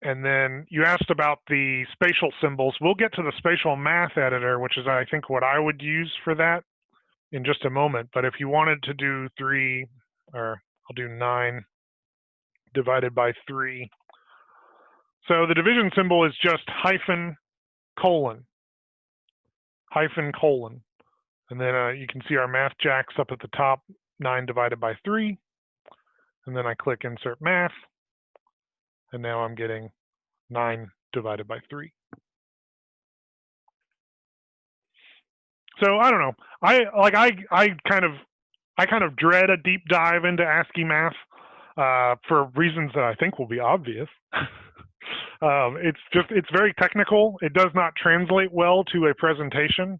And then you asked about the spatial symbols. We'll get to the spatial math editor, which is, I think, what I would use for that in just a moment. But if you wanted to do 3, or I'll do 9 divided by 3. So the division symbol is just hyphen, colon. And then you can see our math jacks up at the top, 9 divided by 3. And then I click insert math. And now I'm getting 9 divided by 3. So I don't know. I kind of dread a deep dive into Ascii Math for reasons that I think will be obvious. It's very technical. It does not translate well to a presentation.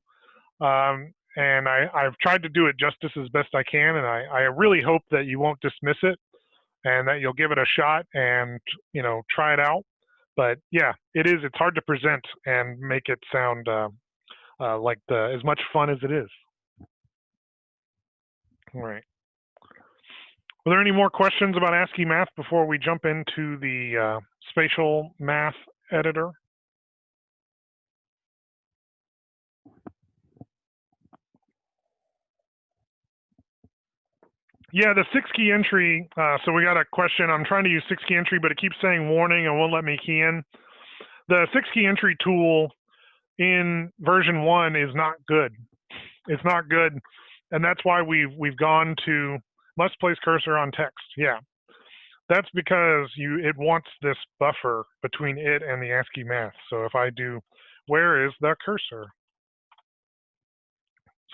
And I've tried to do it justice as best I can, and I really hope that you won't dismiss it and that you'll give it a shot and, you know, try it out. But yeah, it's hard to present and make it sound like as much fun as it is. All right. Are there any more questions about Ascii Math before we jump into the spatial math editor? Yeah, the 6-key entry. So we got a question. I'm trying to use 6-key entry, but it keeps saying warning and won't let me key in. The 6-key entry tool in version 1 is not good. It's not good, and that's why we've gone to must place cursor on text. Yeah, that's because it wants this buffer between it and the Ascii Math. So if I do, where is the cursor?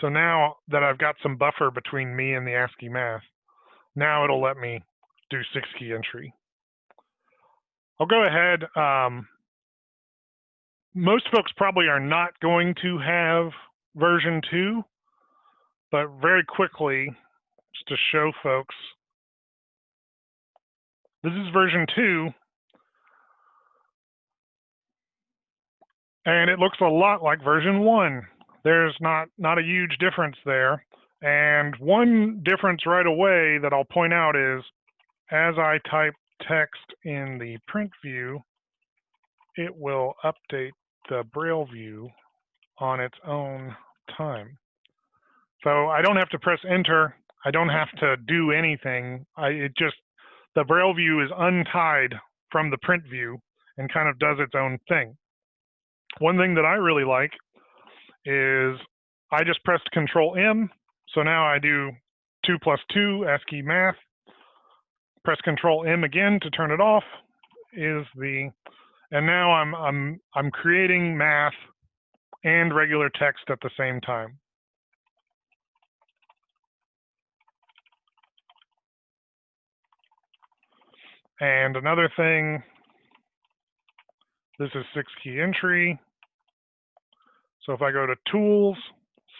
So now that I've got some buffer between me and the Ascii Math, now it'll let me do 6-key entry. I'll go ahead. Most folks probably are not going to have version 2, but very quickly, just to show folks, this is version 2, and it looks a lot like version 1. There's not a huge difference there. And one difference right away that I'll point out is as I type text in the print view, it will update the Braille view on its own time. So I don't have to press enter. I don't have to do anything. The Braille view is untied from the print view and kind of does its own thing. One thing that I really like is I just pressed Control M. So now I do 2 plus 2 Ascii Math. Press Control M again to turn it off. And now I'm creating math and regular text at the same time. And another thing, this is 6-key entry. So if I go to Tools,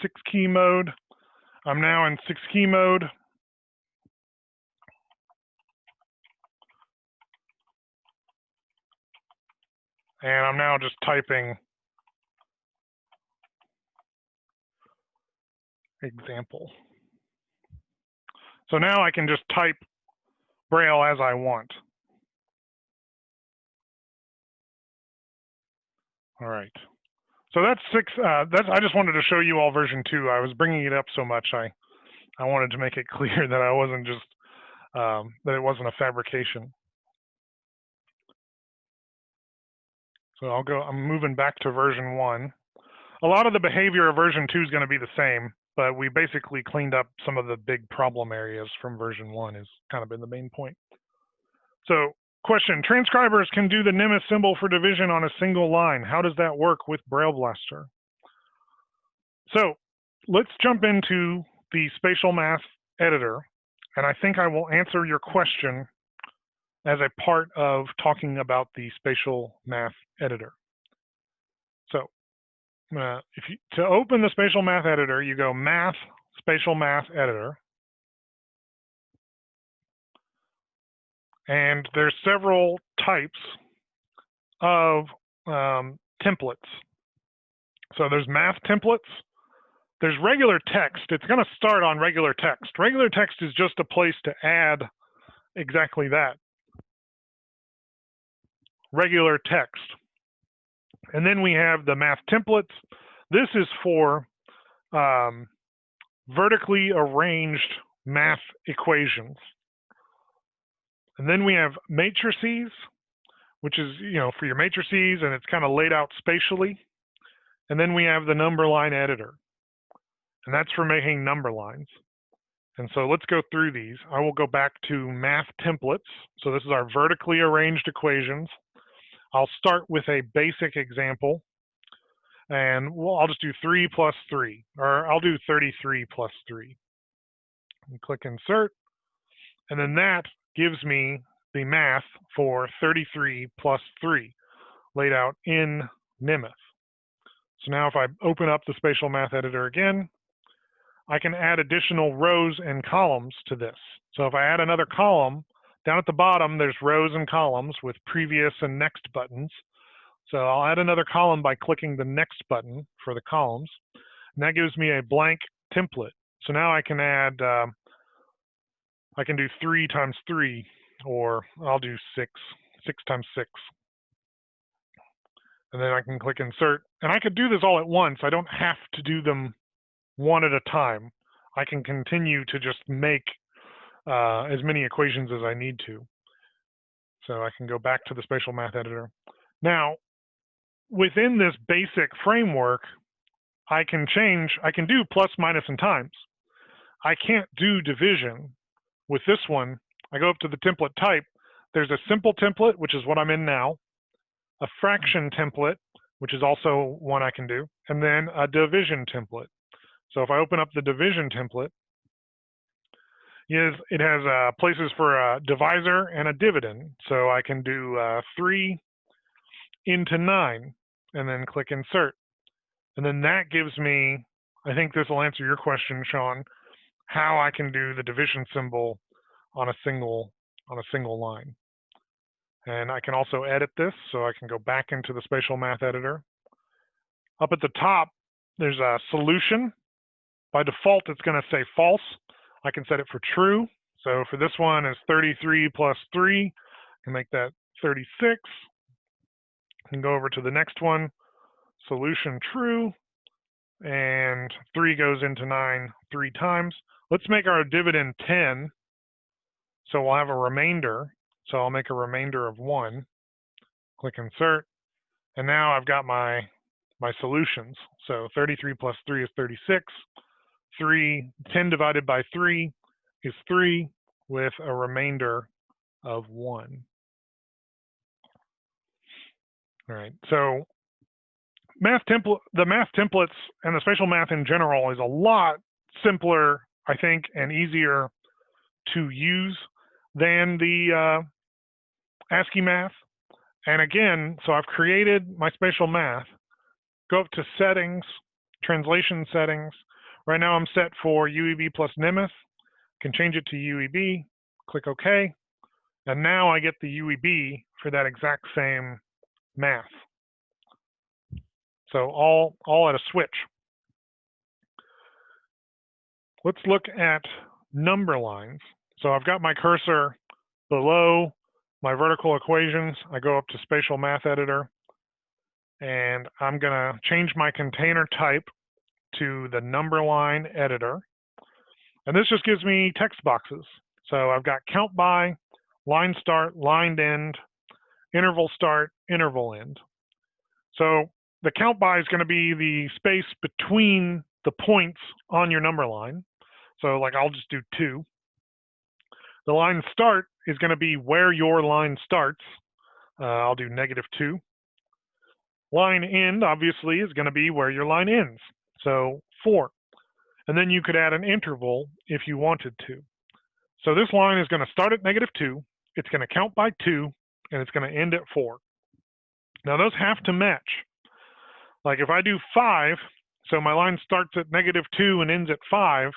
6-key mode, I'm now in 6-key mode. And I'm now just typing example. So now I can just type Braille as I want. All right. So that's I just wanted to show you all version 2. I was bringing it up so much, I wanted to make it clear that I wasn't just, that it wasn't a fabrication. So I'm moving back to version 1. A lot of the behavior of version 2 is going to be the same, but we basically cleaned up some of the big problem areas from version 1 has kind of been the main point. So question, transcribers can do the NIMS symbol for division on a single line. How does that work with BrailleBlaster? So let's jump into the Spatial Math Editor, and I think I will answer your question as a part of talking about the Spatial Math Editor. So to open the Spatial Math Editor, you go Math, Spatial Math Editor. And there's several types of templates. So there's math templates. There's regular text. It's going to start on regular text. Regular text is just a place to add exactly that. Regular text. And then we have the math templates. This is for vertically arranged math equations. And then we have matrices, which is, for your matrices, and it's kind of laid out spatially. And then we have the number line editor, and that's for making number lines. And so let's go through these. I will go back to math templates. So this is our vertically arranged equations. I'll start with a basic example, and I'll just do 3 plus 3, or I'll do 33 plus 3. And click Insert, and then that gives me the math for 33 plus 3 laid out in NIMS. So now if I open up the Spatial Math Editor again, I can add additional rows and columns to this. So if I add another column, down at the bottom, there's rows and columns with previous and next buttons. So I'll add another column by clicking the next button for the columns. And that gives me a blank template. So now I can add, I can do 3 times 3, or I'll do 6 times 6. And then I can click Insert. And I could do this all at once. I don't have to do them one at a time. I can continue to just make as many equations as I need to. So I can go back to the Spatial Math Editor. Now, within this basic framework, I can do plus, minus, and times. I can't do division. With this one, I go up to the template type. There's a simple template, which is what I'm in now, a fraction template, which is also one I can do, and then a division template. So if I open up the division template, it has places for a divisor and a dividend. So I can do 3 into 9, and then click Insert. And then that gives me, I think this will answer your question, Sean, how I can do the division symbol on a single line. And I can also edit this, so I can go back into the Spatial Math Editor. Up at the top, there's a solution by default, it's going to say false. I can set it for true. So for this one is 33 plus 3. I can make that 36. I can go over to the next one. Solution true. And 3 goes into 9 3 times. Let's make our dividend 10. So we'll have a remainder. So I'll make a remainder of 1. Click insert. And now I've got my solutions. So 33 plus 3 is 36. 10 divided by 3 is 3 with a remainder of 1. All right, so the math templates and the spatial math in general is a lot simpler, I think, and easier to use than the Ascii Math. And again, so I've created my spatial math. Go up to settings, translation settings. Right now I'm set for UEB plus Nemeth. Can change it to UEB, click OK. And now I get the UEB for that exact same math. So all at a switch. Let's look at number lines. So I've got my cursor below my vertical equations. I go up to Spatial Math Editor, and I'm going to change my container type to the number line editor. And this just gives me text boxes. So I've got count by, line start, line end, interval start, interval end. So the count by is going to be the space between the points on your number line. So like I'll just do 2. The line start is going to be where your line starts. I'll do -2. Line end, obviously, is going to be where your line ends. So 4. And then you could add an interval if you wanted to. So this line is going to start at -2. It's going to count by 2, and it's going to end at 4. Now those have to match. Like if I do 5, so my line starts at -2 and ends at 5,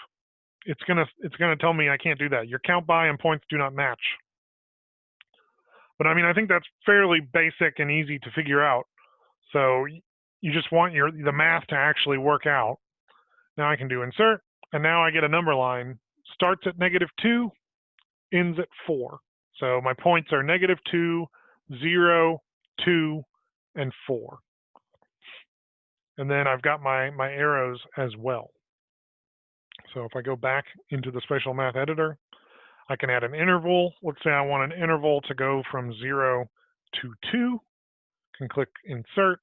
it's gonna tell me I can't do that. Your count by and points do not match. But I mean, I think that's fairly basic and easy to figure out. So you just want the math to actually work out. Now I can do insert, and now I get a number line. Starts at -2, ends at 4. So my points are -2, 0, 2, and 4. And then I've got my arrows as well. So if I go back into the Spatial Math Editor, I can add an interval. Let's say I want an interval to go from 0 to 2. Can click Insert,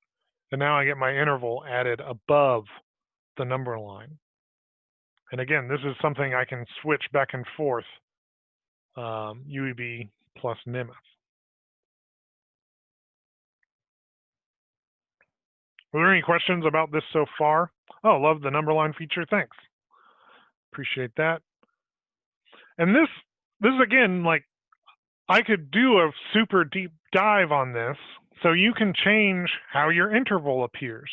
and now I get my interval added above the number line. And again, this is something I can switch back and forth, UEB plus Nemeth. Were there any questions about this so far? Oh, love the number line feature. Thanks. Appreciate that. And this is again, like I could do a super deep dive on this. So you can change how your interval appears.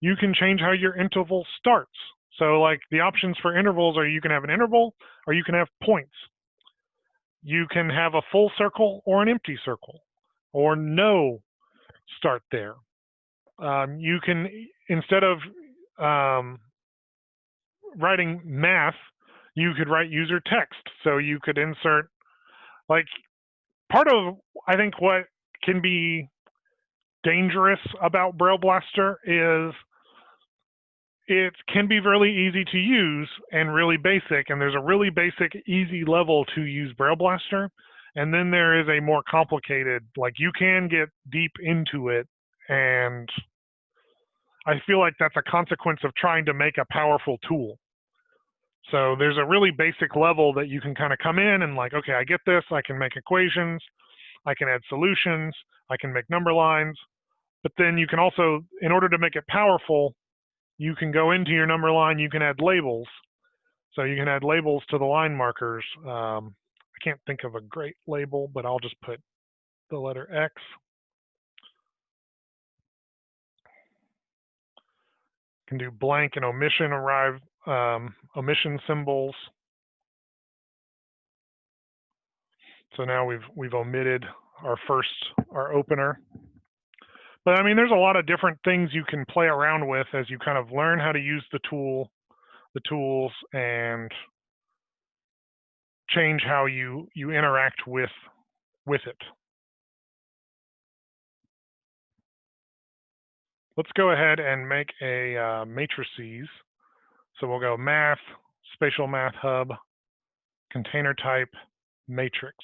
You can change how your interval starts. So like the options for intervals are you can have an interval or you can have points. You can have a full circle or an empty circle or no start there. You can, instead of writing math, you could write user text. So you could insert, like, part of, I think, what can be dangerous about BrailleBlaster is it can be really easy to use and really basic, and there's a really basic, easy level to use BrailleBlaster, and then there is a more complicated, like you can get deep into it, and I feel like that's a consequence of trying to make a powerful tool. So there's a really basic level that you can kind of come in and like, okay, I get this, I can make equations, I can add solutions, I can make number lines, but then you can also, in order to make it powerful, you can go into your number line, you can add labels. So you can add labels to the line markers. I can't think of a great label, but I'll just put the letter X. Can do blank and omission omission symbols. So now we've omitted our opener. But I mean, there's a lot of different things you can play around with as you kind of learn how to use the tool. the tools and change how you interact with it. Let's go ahead and make a matrices. So we'll go Math, Spatial Math Hub, Container Type, Matrix.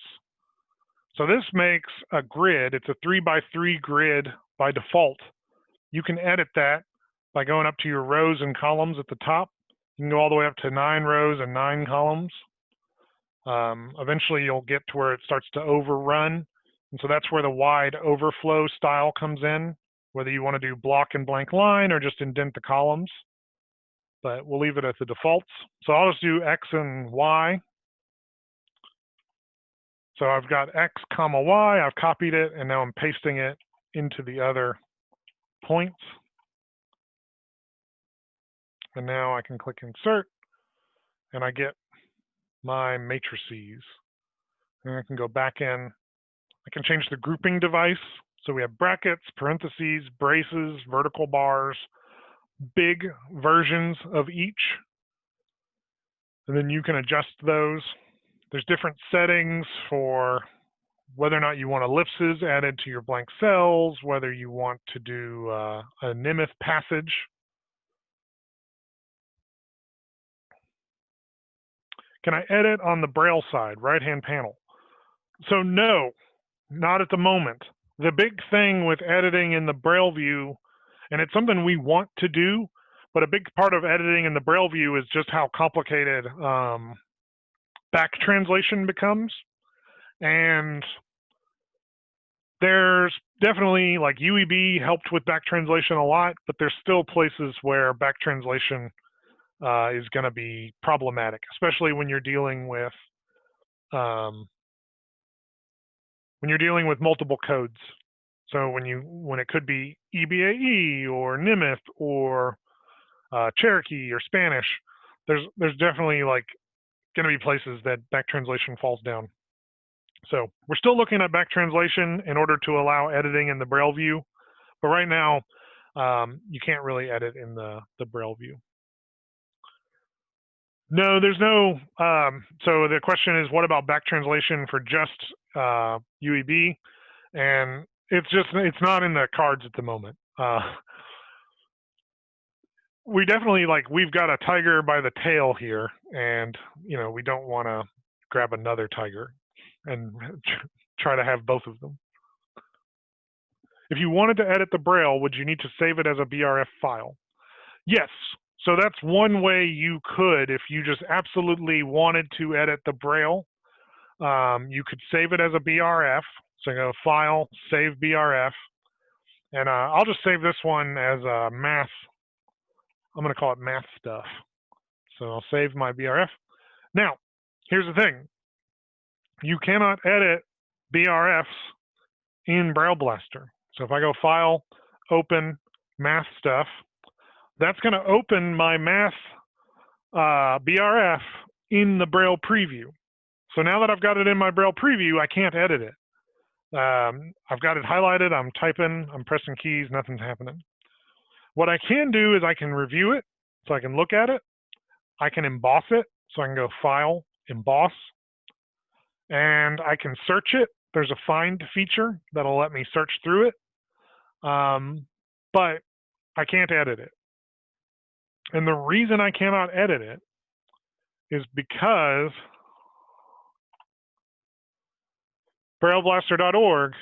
So this makes a grid. It's a 3x3 grid by default. You can edit that by going up to your rows and columns at the top. You can go all the way up to 9 rows and 9 columns. Eventually you'll get to where it starts to overrun. And so that's where the wide overflow style comes in, whether you want to do block and blank line or just indent the columns. But we'll leave it at the defaults. So I'll just do X and Y. So I've got X comma Y, I've copied it, and now I'm pasting it into the other points. And now I can click insert, and I get my matrices. And I can go back in. I can change the grouping device. So we have brackets, parentheses, braces, vertical bars, big versions of each. And then you can adjust those. There's different settings for whether or not you want ellipses added to your blank cells, whether you want to do a Numeric Passage. Can I edit on the Braille side, right-hand panel? So no, not at the moment. The big thing with editing in the Braille view, and it's something we want to do, but a big part of editing in the Braille view is just how complicated back translation becomes. And there's definitely, like, UEB helped with back translation a lot, but there's still places where back translation is going to be problematic, especially when you're dealing with multiple codes. So when it could be EBAE or Nimith or Cherokee or Spanish, there's definitely like going to be places that back translation falls down. So we're still looking at back translation in order to allow editing in the Braille view, but right now you can't really edit in the Braille view. No, there's no. So the question is, what about back translation for just UEB? And it's not in the cards at the moment. We definitely, like, we've got a tiger by the tail here, and we don't want to grab another tiger and try to have both of them. If you wanted to edit the Braille, would you need to save it as a BRF file? Yes. So that's one way you could, if you just absolutely wanted to edit the Braille, you could save it as a BRF. So go File, Save BRF. And I'll just save this one as a math. I'm going to call it math stuff. So I'll save my BRF. Now, here's the thing. You cannot edit BRFs in BrailleBlaster. So if I go File, Open, Math Stuff, that's going to open my math BRF in the Braille preview. So now that I've got it in my Braille preview, I can't edit it. I've got it highlighted, I'm typing, I'm pressing keys, nothing's happening. What I can do is I can review it, so I can look at it. I can emboss it, so I can go File, Emboss. And I can search it. There's a Find feature that'll let me search through it. But I can't edit it. And the reason I cannot edit it is because BrailleBlaster.org,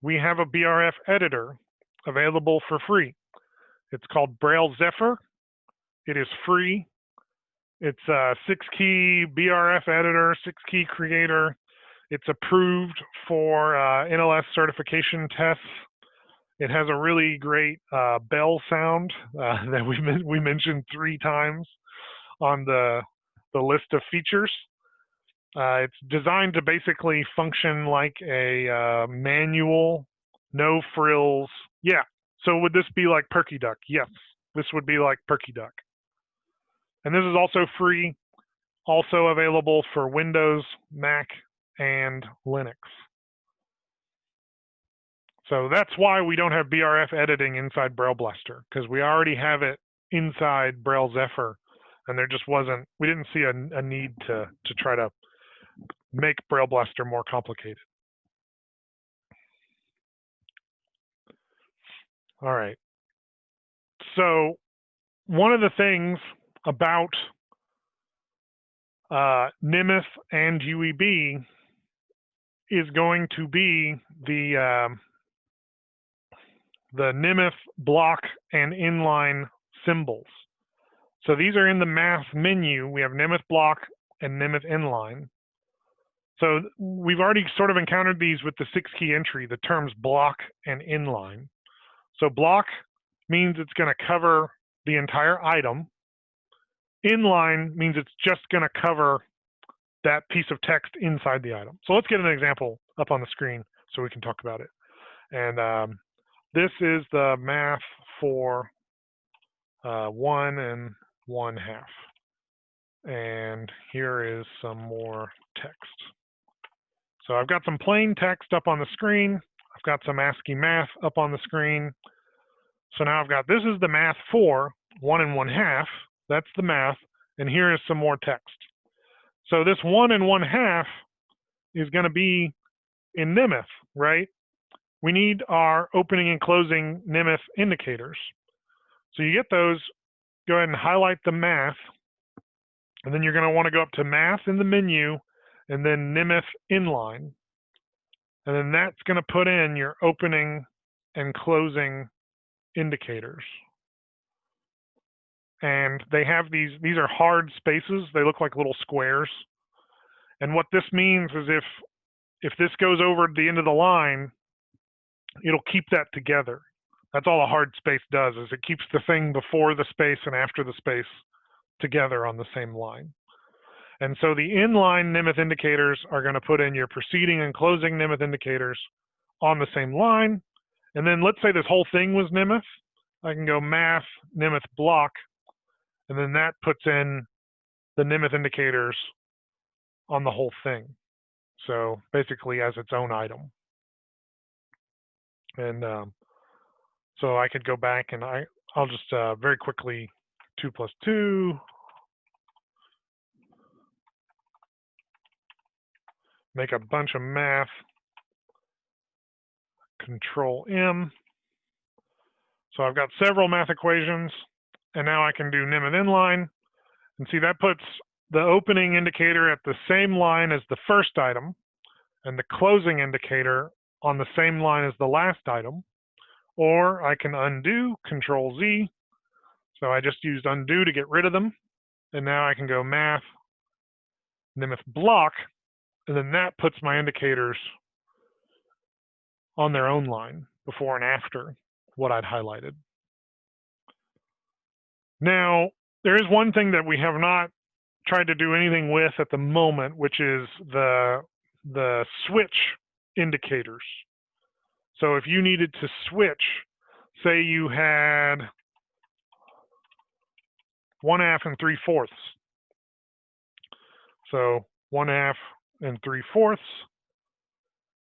we have a BRF editor available for free. It's called Braille Zephyr. It is free. It's a 6-key BRF editor, 6-key creator. It's approved for NLS certification tests. It has a really great bell sound that we mentioned 3 times on the list of features. It's designed to basically function like a manual, no frills. Yeah, so would this be like Perky Duck? Yes, this would be like Perky Duck. And this is also free, also available for Windows, Mac, and Linux. So that's why we don't have BRF editing inside BrailleBlaster, because we already have it inside Braille Zephyr. and there just wasn't, we didn't see a need to try to make BrailleBlaster more complicated. All right. So one of the things about NMIF and UEB is going to be the NMIF block and inline symbols. So these are in the math menu. We have NMIF block and NMIF inline. So we've already sort of encountered these with the 6-key entry, the terms block and inline. So block means it's going to cover the entire item. Inline means it's just going to cover that piece of text inside the item. So let's get an example up on the screen so we can talk about it. And this is the math for 1 1/2. And here is some more text. So I've got some plain text up on the screen. I've got some Ascii Math up on the screen. So now I've got, this is the math for 1 1/2. That's the math. And here is some more text. So this 1 1/2 is going to be in NMIF, right? We need our opening and closing NMIF indicators. So you get those, go ahead and highlight the math. And then you're going to want to go up to math in the menu and then NMIF inline. And then that's going to put in your opening and closing indicators. And they have these are hard spaces. They look like little squares. And what this means is if this goes over the end of the line, it'll keep that together. That's all a hard space does, is it keeps the thing before the space and after the space together on the same line. And so the inline NMIF indicators are going to put in your preceding and closing NMIF indicators on the same line. And then let's say this whole thing was NMIF. I can go math NMIF block, and then that puts in the NMIF indicators on the whole thing. So basically as its own item. And so I could go back and I'll just very quickly 2 + 2. Make a bunch of math, Control M. So I've got several math equations, and now I can do NMIF inline. And see, that puts the opening indicator at the same line as the first item, and the closing indicator on the same line as the last item. Or I can undo, Control Z. So I just used undo to get rid of them. And now I can go math, NMIF block, and then that puts my indicators on their own line, before and after what I'd highlighted. Now, there is one thing that we have not tried to do anything with at the moment, which is the switch indicators. So if you needed to switch, say you had 1/2 and 3/4. So 1/2 and 3/4.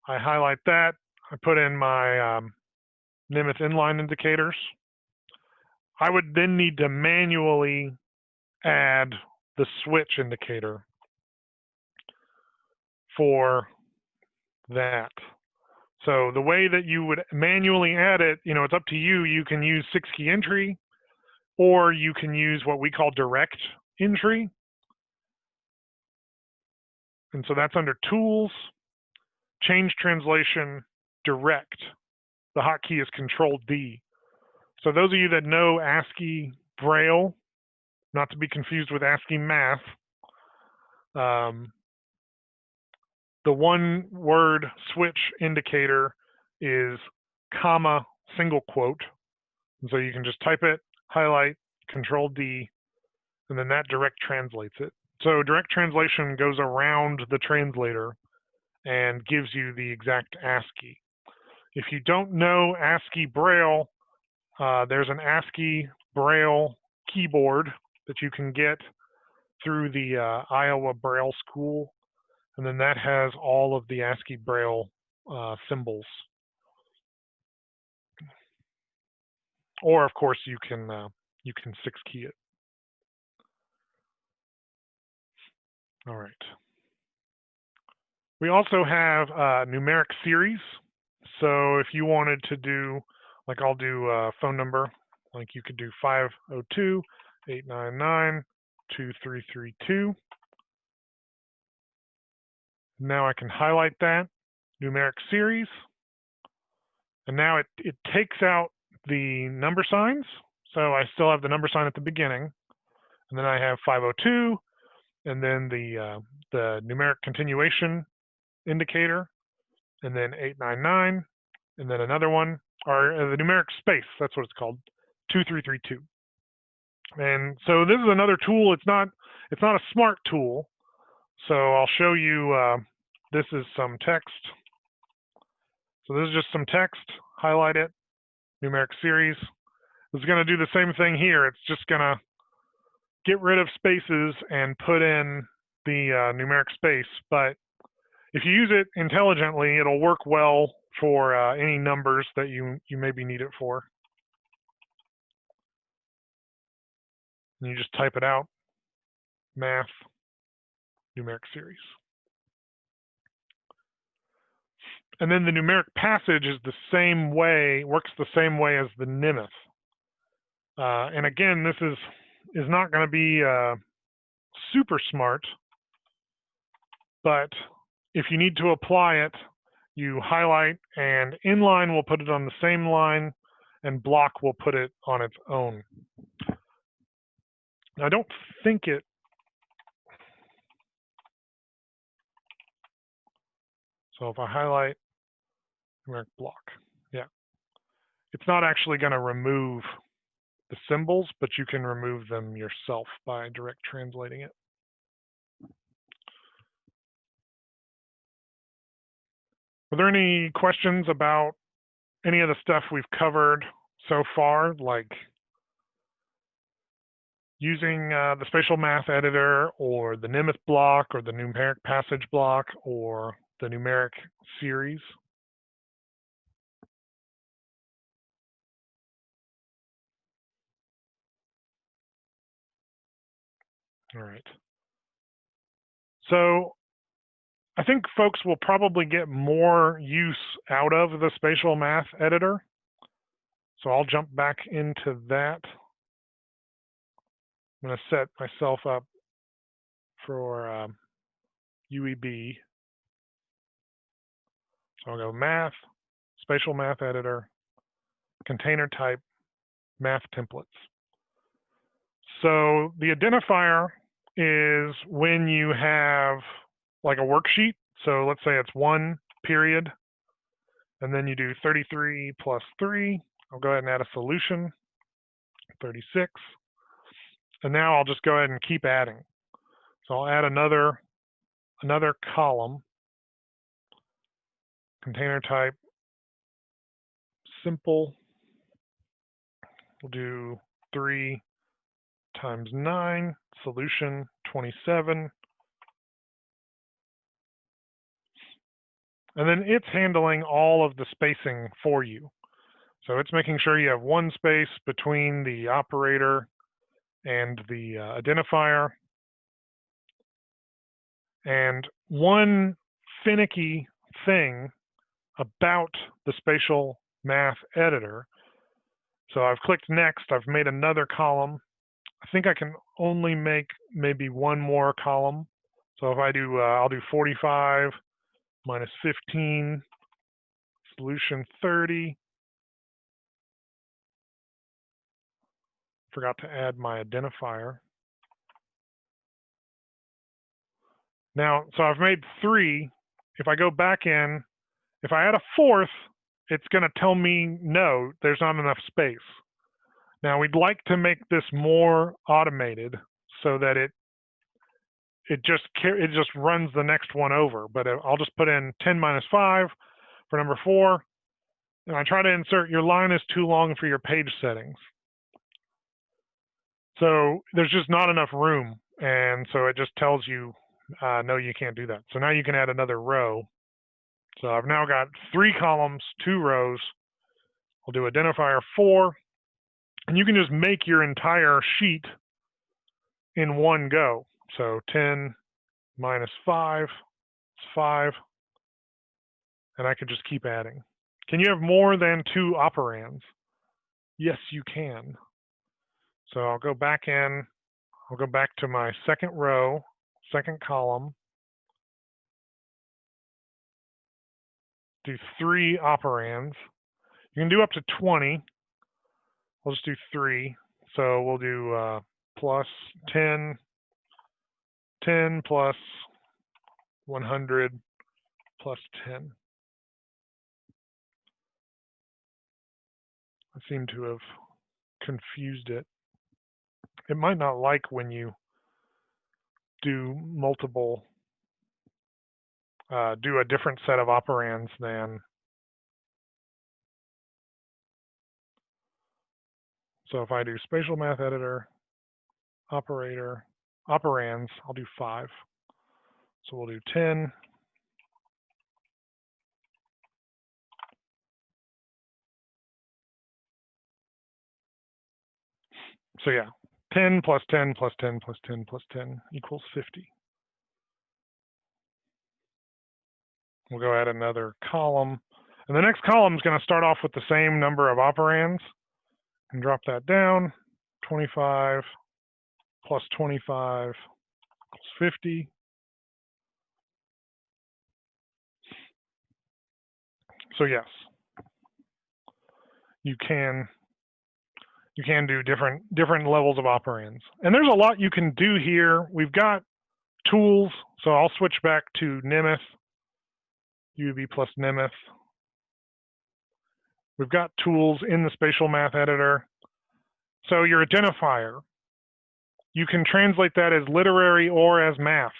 I highlight that. I put in my NMIF inline indicators. I would then need to manually add the switch indicator for that. So the way that you would manually add it, it's up to you. You can use 6-key entry, or you can use what we call direct entry. And so that's under Tools, Change Translation, Direct. The hotkey is Control D. So those of you that know ASCII Braille, not to be confused with ASCII Math, the one-word switch indicator is comma single quote. And so you can just type it, highlight, Control D, and then that direct translates it. So direct translation goes around the translator and gives you the exact ASCII. If you don't know ASCII Braille, there's an ASCII Braille keyboard that you can get through the Iowa Braille School, and then that has all of the ASCII Braille symbols. Or of course you can 6-key it. All right. We also have Numeric Series. So if you wanted to do, like I'll do a phone number, like you could do 502-899-2332. Now I can highlight that, Numeric Series. And now it takes out the number signs. So I still have the number sign at the beginning. And then I have 502, and then the numeric continuation indicator, and then 899, and then another one, or the numeric space, that's what it's called, 2332. And so this is another tool. It's not a smart tool. So I'll show you, this is some text. So this is just some text, highlight it, Numeric Series. It's going to do the same thing here. It's just going to get rid of spaces and put in the numeric space. But if you use it intelligently, it'll work well for any numbers that you maybe need it for. And you just type it out, Math, Numeric Series. And then the Numeric Passage is the same way, works the same way as the Nimith. And again, this is not going to be super smart, but if you need to apply it, you highlight, and Inline will put it on the same line, and Block will put it on its own. I don't think it. So if I highlight Numeric Block, yeah, it's not actually going to remove the symbols, but you can remove them yourself by direct translating it. Are there any questions about any of the stuff we've covered so far, like using the Spatial Math Editor, or the Nimith block, or the Numeric Passage block, or the Numeric Series? All right. So I think folks will probably get more use out of the Spatial Math Editor. So I'll jump back into that. I'm going to set myself up for UEB. So I'll go Math, Spatial Math Editor, Container Type, Math Templates. So the identifier is when you have like a worksheet. So let's say it's 1 period, and then you do 33 plus 3. I'll go ahead and add a solution, 36. And now I'll just go ahead and keep adding. So I'll add another column, container type, simple. We'll do 3 times 9, solution 27. And then it's handling all of the spacing for you. So it's making sure you have 1 space between the operator and the identifier. And one finicky thing about the Spatial Math Editor, so I've clicked Next, I've made another column. I think I can only make maybe 1 more column. So if I do, I'll do 45 minus 15, solution 30. Forgot to add my identifier. Now, so I've made 3. If I go back in, if I add a 4th, it's going to tell me, no, there's not enough space. Now, we'd like to make this more automated so that it just runs the next one over. But I'll just put in 10 minus 5 for number 4. And I try to insert, your line is too long for your page settings. So there's just not enough room. And so it just tells you, no, you can't do that. So now you can add another row. So I've now got 3 columns, 2 rows. I'll do identifier 4. And you can just make your entire sheet in one go. So 10, minus 5, it's 5, and I could just keep adding. Can you have more than 2 operands? Yes, you can. So I'll go back in, I'll go back to my second row, second column, do 3 operands. You can do up to 20. We'll just do 3. So we'll do plus 10, 10 plus 100 plus 10. I seem to have confused it. It might not like when you do multiple, do a different set of operands than. So if I do spatial math editor, operator, operands, I'll do 5. So we'll do 10. So yeah, 10 plus 10 plus 10 plus 10 plus 10 equals 50. We'll go add another column. And the next column is going to start off with the same number of operands. And drop that down. 25 plus 25 equals 50. So yes, you can do different levels of operands. And there's a lot you can do here. We've got tools, so I'll switch back to Nemeth, UB plus Nemeth. We've got tools in the spatial math editor. So your identifier, you can translate that as literary or as math.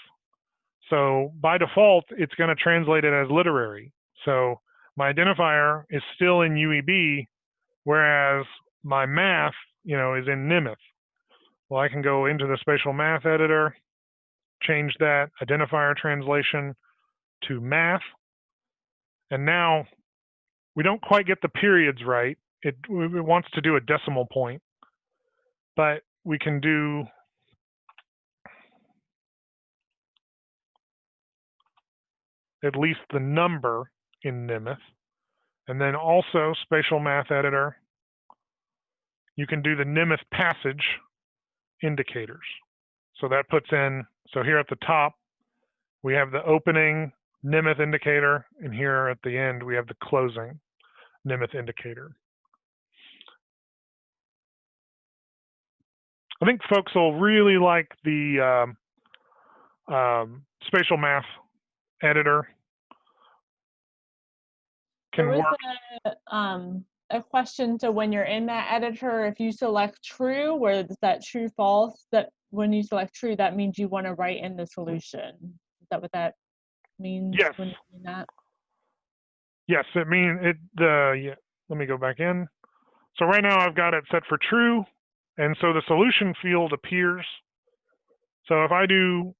So by default, it's going to translate it as literary. So my identifier is still in UEB, whereas my math, is in Nemeth. Well, I can go into the spatial math editor, change that identifier translation to math, and now we don't quite get the periods right. It wants to do a decimal point, but we can do at least the number in Nemeth. And then also spatial math editor, you can do the Nemeth passage indicators. So that puts in, so here at the top, we have the opening Nemeth indicator, and here at the end, we have the closing Nemeth indicator. I think folks will really like the spatial math editor. There was a question to when you're in that editor, if you select true, where is that true false, that when you select true, that means you want to write in the solution. Is that what that means? Yes. When you're doing that? Yes, it means it. Yeah, let me go back in. So right now I've got it set for true, and so the solution field appears. So if I do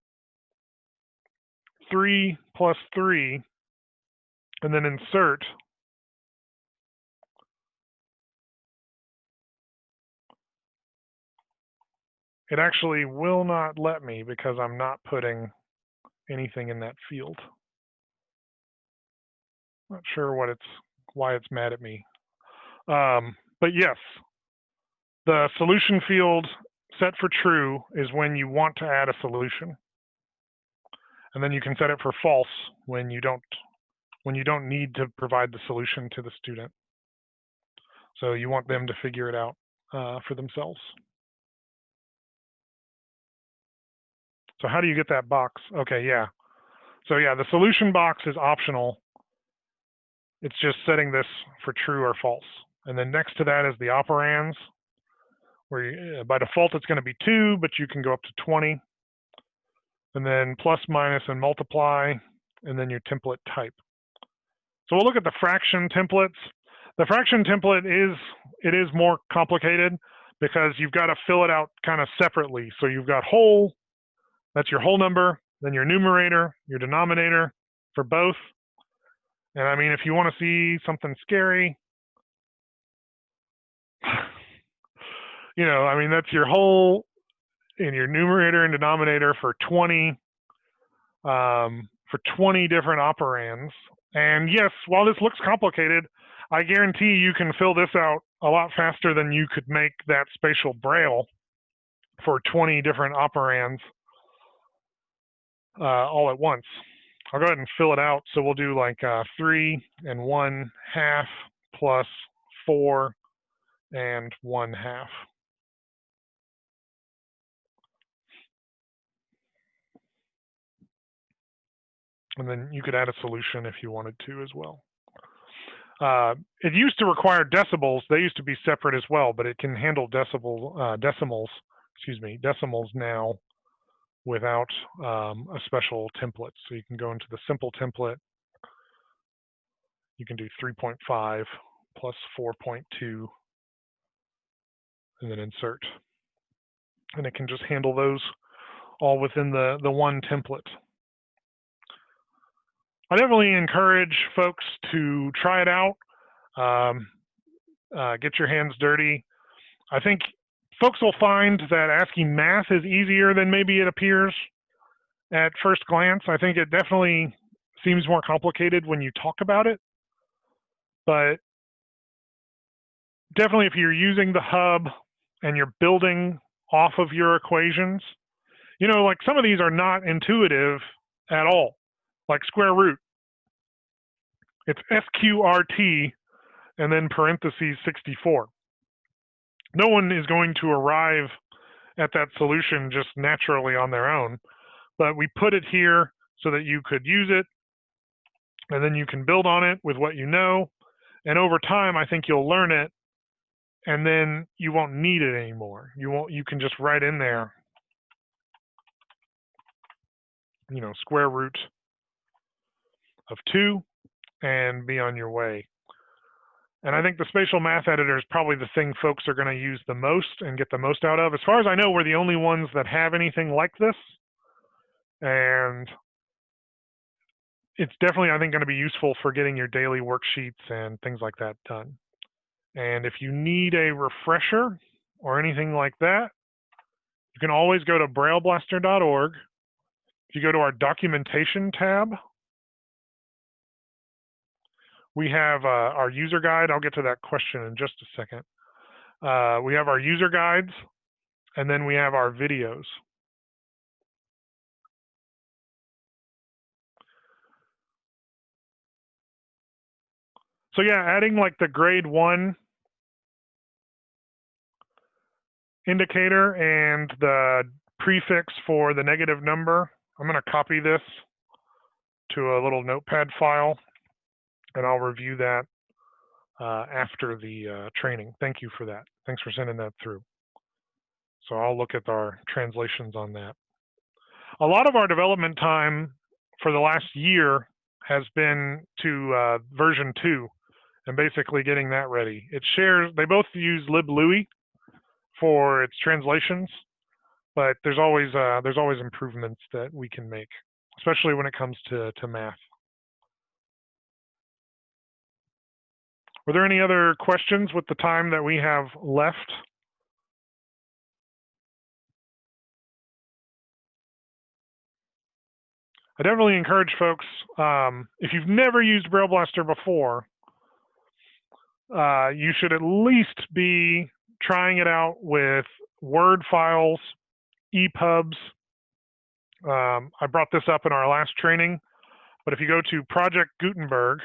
3 plus 3, and then insert, it actually will not let me because I'm not putting anything in that field. Not sure why it's mad at me. But yes, the solution field set for true is when you want to add a solution. And then you can set it for false when you don't need to provide the solution to the student. So you want them to figure it out for themselves. So how do you get that box? Okay, yeah. So yeah, the solution box is optional. It's just setting this for true or false. And then next to that is the operands, where by default it's going to be 2, but you can go up to 20. And then plus, minus, and multiply, and then your template type. So we'll look at the fraction templates. The fraction template is more complicated because you've got to fill it out kind of separately. So you've got whole, that's your whole number, then your numerator, your denominator for both. And I mean, if you want to see something scary, I mean, that's your whole in your numerator and denominator for 20. for 20 different operands. And yes, while this looks complicated, I guarantee you can fill this out a lot faster than you could make that spatial Braille for 20 different operands all at once. I'll go ahead and fill it out. So we'll do like 3 1/2 plus 4 1/2. And then you could add a solution if you wanted to as well. It used to require decibels. They used to be separate as well, but it can handle decimals now without a special template. So you can go into the simple template. You can do 3.5 plus 4.2 and then insert. And it can just handle those all within the one template. I definitely encourage folks to try it out, get your hands dirty. I think folks will find that Ascii Math is easier than maybe it appears at first glance. I think it definitely seems more complicated when you talk about it, but definitely if you're using the hub and you're building off of your equations, you know, like some of these are not intuitive at all, like square root. It's SQRT and then parentheses 64. No one is going to arrive at that solution just naturally on their own, but we put it here so that you could use it, and then you can build on it with what you know, and over time, I think you'll learn it, and then you won't need it anymore. You can just write in there, you know, square root of 2 and be on your way. And I think the spatial math editor is probably the thing folks are going to use the most and get the most out of. As far as I know, we're the only ones that have anything like this. And it's definitely, I think, going to be useful for getting your daily worksheets and things like that done. And if you need a refresher or anything like that, you can always go to BrailleBlaster.org. If you go to our documentation tab, we have our user guide. I'll get to that question in just a second. We have our user guides, and then we have our videos. So yeah, adding like the grade 1 indicator and the prefix for the negative number. I'm going to copy this to a little notepad file, and I'll review that after the training. Thank you for that. Thanks for sending that through. So I'll look at our translations on that. A lot of our development time for the last year has been to version 2 and basically getting that ready. It shares, they both use libLouis for its translations, but there's always improvements that we can make, especially when it comes to math. Were there any other questions with the time that we have left? I definitely encourage folks, if you've never used BrailleBlaster before, you should at least be trying it out with Word files, EPUBs. I brought this up in our last training, but if you go to Project Gutenberg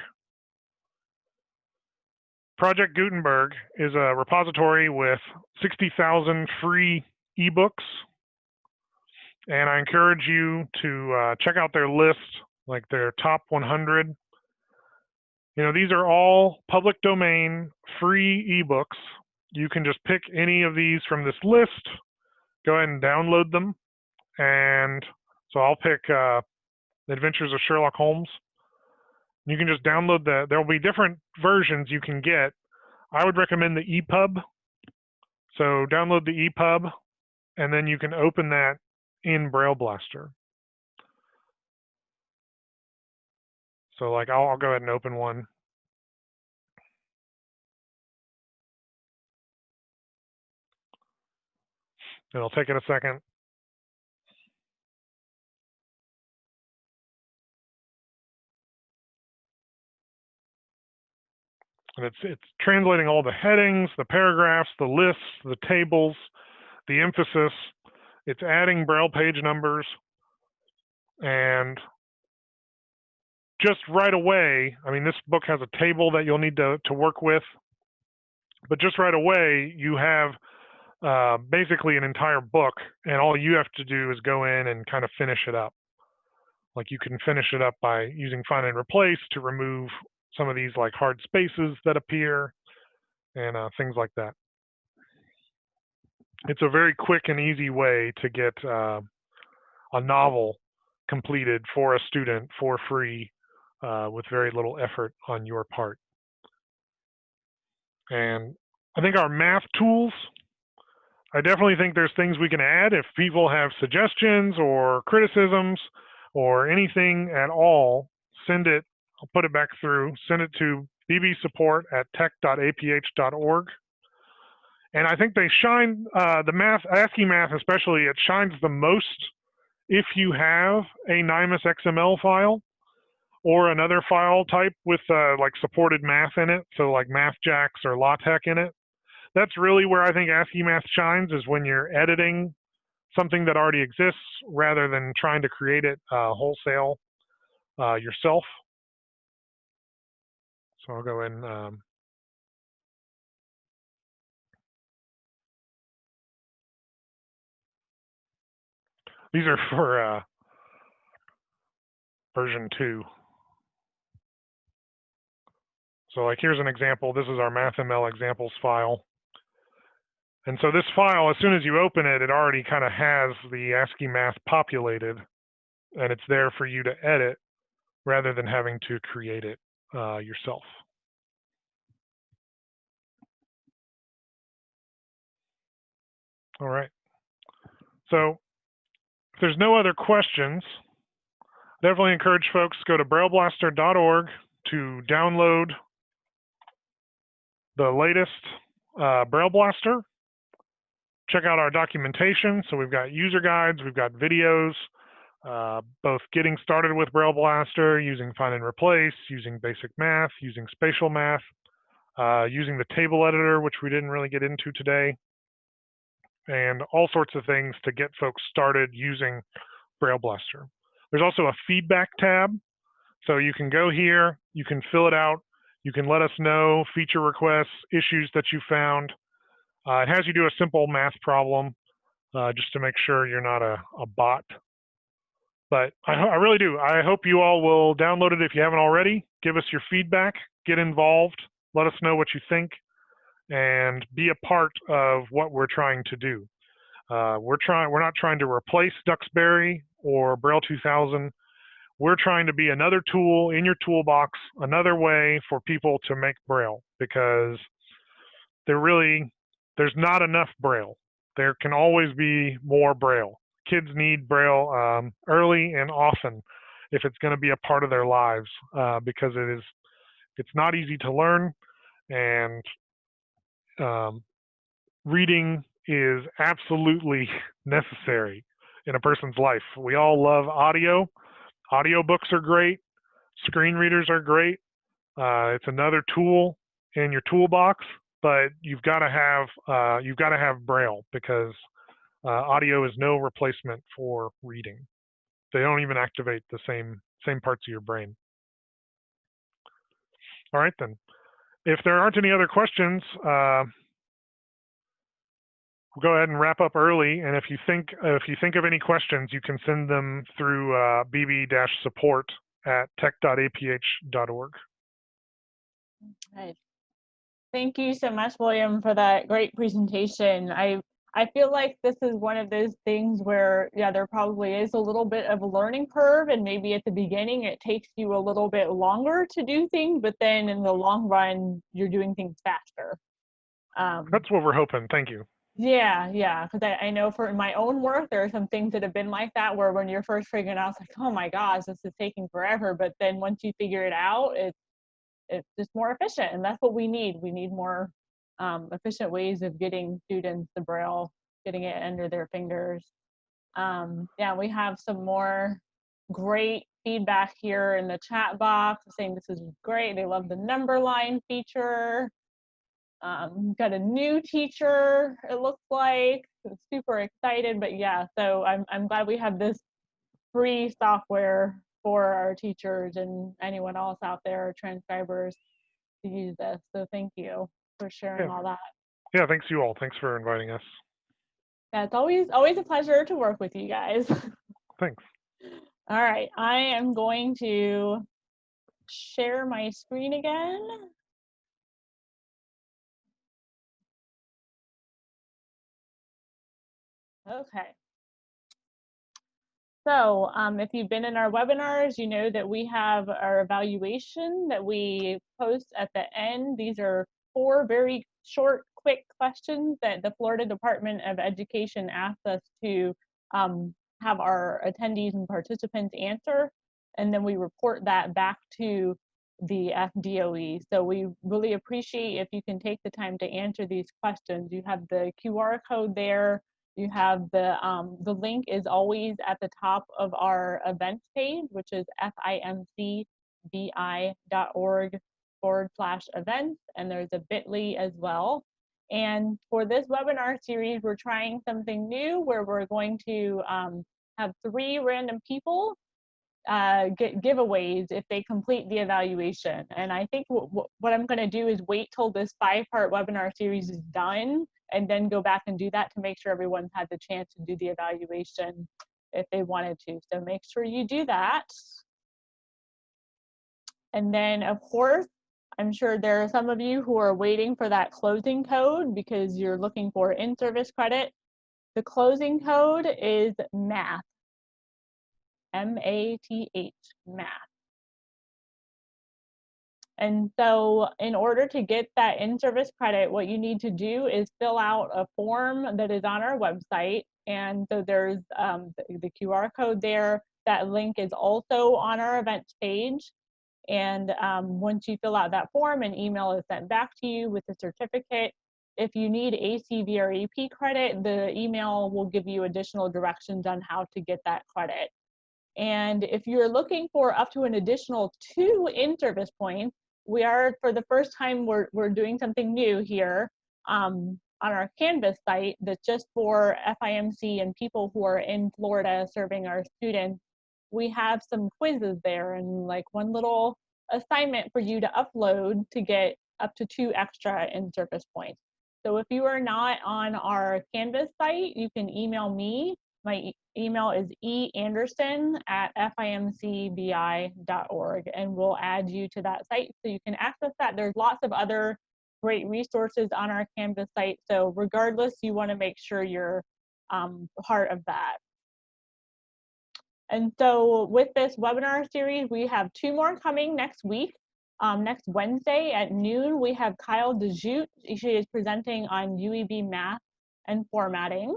is a repository with 60,000 free ebooks, and I encourage you to check out their list, like their top 100. You know, these are all public domain free ebooks. You can just pick any of these from this list, go ahead and download them. And so I'll pick The Adventures of Sherlock Holmes. You can just download there'll be different versions you can get. I would recommend the EPUB. So download the EPUB, and then you can open that in BrailleBlaster. So like I'll go ahead and open one. It'll take it a second. And it's translating all the headings, the paragraphs, the lists, the tables, the emphasis. It's adding Braille page numbers. And just right away, I mean, this book has a table that you'll need to work with. But just right away, you have basically an entire book, and all you have to do is go in and kind of finish it up. Like you can finish it up by using find and replace to remove some of these like hard spaces that appear and things like that. It's a very quick and easy way to get a novel completed for a student for free with very little effort on your part. And I think our math tools, I definitely think there's things we can add. If people have suggestions or criticisms or anything at all, send it. I'll put it back through. Send it to bbsupport@tech.aph.org. And I think they shine, the math, Ascii Math especially, it shines the most if you have a NIMUS XML file or another file type with like supported math in it, so like MathJax or LaTeX in it. That's really where I think Ascii Math shines, is when you're editing something that already exists rather than trying to create it wholesale yourself. So I'll go in. These are for version 2. So like here's an example. This is our MathML examples file. And so this file, as soon as you open it, it already kind of has the Ascii Math populated, and it's there for you to edit rather than having to create it yourself. All right. So if there's no other questions, definitely encourage folks to go to BrailleBlaster.org to download the latest BrailleBlaster. Check out our documentation. So we've got user guides, we've got videos, both getting started with BrailleBlaster, using find and replace, using basic math, using spatial math, using the table editor, which we didn't really get into today, and all sorts of things to get folks started using BrailleBlaster. There's also a feedback tab. So you can go here, you can fill it out, you can let us know feature requests, issues that you found. It has you do a simple math problem just to make sure you're not a bot. But I really do. I hope you all will download it if you haven't already. Give us your feedback, get involved, let us know what you think, and be a part of what we're trying to do. We're not trying to replace Duxbury or Braille 2000. We're trying to be another tool in your toolbox, another way for people to make Braille, because there's not enough Braille. There can always be more Braille. Kids need Braille early and often if it's going to be a part of their lives, because it's not easy to learn, and reading is absolutely necessary in a person's life. We all love audio. Audiobooks are great. Screen readers are great. It's another tool in your toolbox, but you've got to have Braille, because audio is no replacement for reading. They don't even activate the same parts of your brain. All right then. If there aren't any other questions, we'll go ahead and wrap up early. And if you think of any questions, you can send them through bb-support@tech.aph.org. Right. Thank you so much, William, for that great presentation. I feel like this is one of those things where, yeah, there probably is a little bit of a learning curve, and maybe at the beginning it takes you a little bit longer to do things, but then in the long run, you're doing things faster. That's what we're hoping. Thank you. Yeah, because I know for my own work, there are some things that have been like that, where when you're first figuring out, it's like, oh my gosh, this is taking forever. But then once you figure it out, it's just more efficient, and that's what we need. We need more efficient ways of getting students the Braille, getting it under their fingers. Yeah, we have some more great feedback here in the chat box saying this is great. They love the number line feature. Got a new teacher, it looks like. Super excited, but yeah, so I'm glad we have this free software for our teachers and anyone else out there, transcribers, to use this. So thank you for sharing all that. Yeah, thanks you all. Thanks for inviting us. Yeah, it's always a pleasure to work with you guys. Thanks. All right, I am going to share my screen again. Okay. So if you've been in our webinars, you know that we have our evaluation that we post at the end. These are 4 very short, quick questions that the Florida Department of Education asked us to have our attendees and participants answer, and then we report that back to the FDOE. So we really appreciate if you can take the time to answer these questions. You have the QR code there. You have the link is always at the top of our events page, which is FIMC-VI.org/events, and there's a bit.ly as well. And for this webinar series, we're trying something new where we're going to have 3 random people get giveaways if they complete the evaluation. And I think what I'm going to do is wait till this 5-part webinar series is done and then go back and do that to make sure everyone's had the chance to do the evaluation if they wanted to. So make sure you do that. And then, of course, I'm sure there are some of you who are waiting for that closing code because you're looking for in-service credit. The closing code is MATH. M-A-T-H, math. And so in order to get that in-service credit, what you need to do is fill out a form that is on our website. And so there's the QR code there. That link is also on our events page. And once you fill out that form, an email is sent back to you with the certificate. If you need ACVREP credit, the email will give you additional directions on how to get that credit. And if you're looking for up to an additional 2 in-service points, we are, for the first time, we're doing something new here on our Canvas site that's just for FIMC and people who are in Florida serving our students. We have some quizzes there and like one little assignment for you to upload to get up to 2 extra in-service points. So if you are not on our Canvas site, you can email me. My email is eAnderson@FIMC-VI.org, and we'll add you to that site so you can access that. There's lots of other great resources on our Canvas site, so regardless, you want to make sure you're part of that. And so with this webinar series, we have 2 more coming next week. Next Wednesday at noon, we have Kyle DeJute. She is presenting on UEB math and formatting.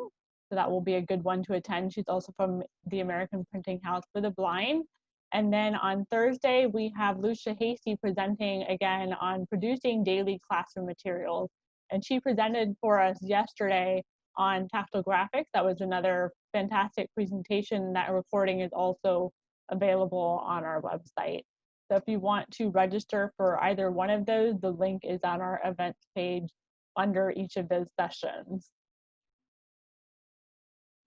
So that will be a good one to attend. She's also from the American Printing House for the Blind. And then on Thursday, we have Lucia Hasty presenting again on producing daily classroom materials. And she presented for us yesterday on tactile graphics. That was another fantastic presentation. That recording is also available on our website. So if you want to register for either one of those, the link is on our events page under each of those sessions.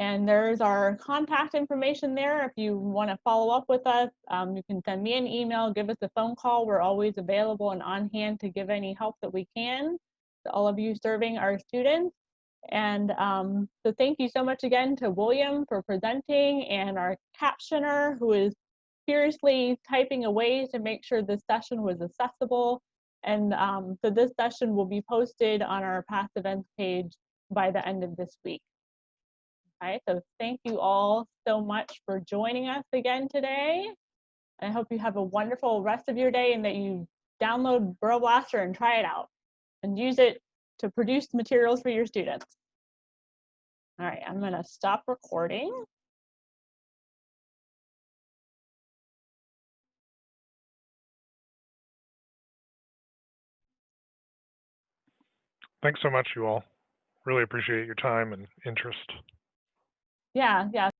And there's our contact information there. If you want to follow up with us, you can send me an email, give us a phone call. We're always available and on hand to give any help that we can to all of you serving our students. And so thank you so much again to William for presenting and our captioner who is furiously typing away to make sure this session was accessible. And so this session will be posted on our past events page by the end of this week. Okay, so thank you all so much for joining us again today. And I hope you have a wonderful rest of your day and that you download BrailleBlaster and try it out and use it to produce materials for your students. All right, I'm going to stop recording. Thanks so much, you all. Really appreciate your time and interest. Yeah.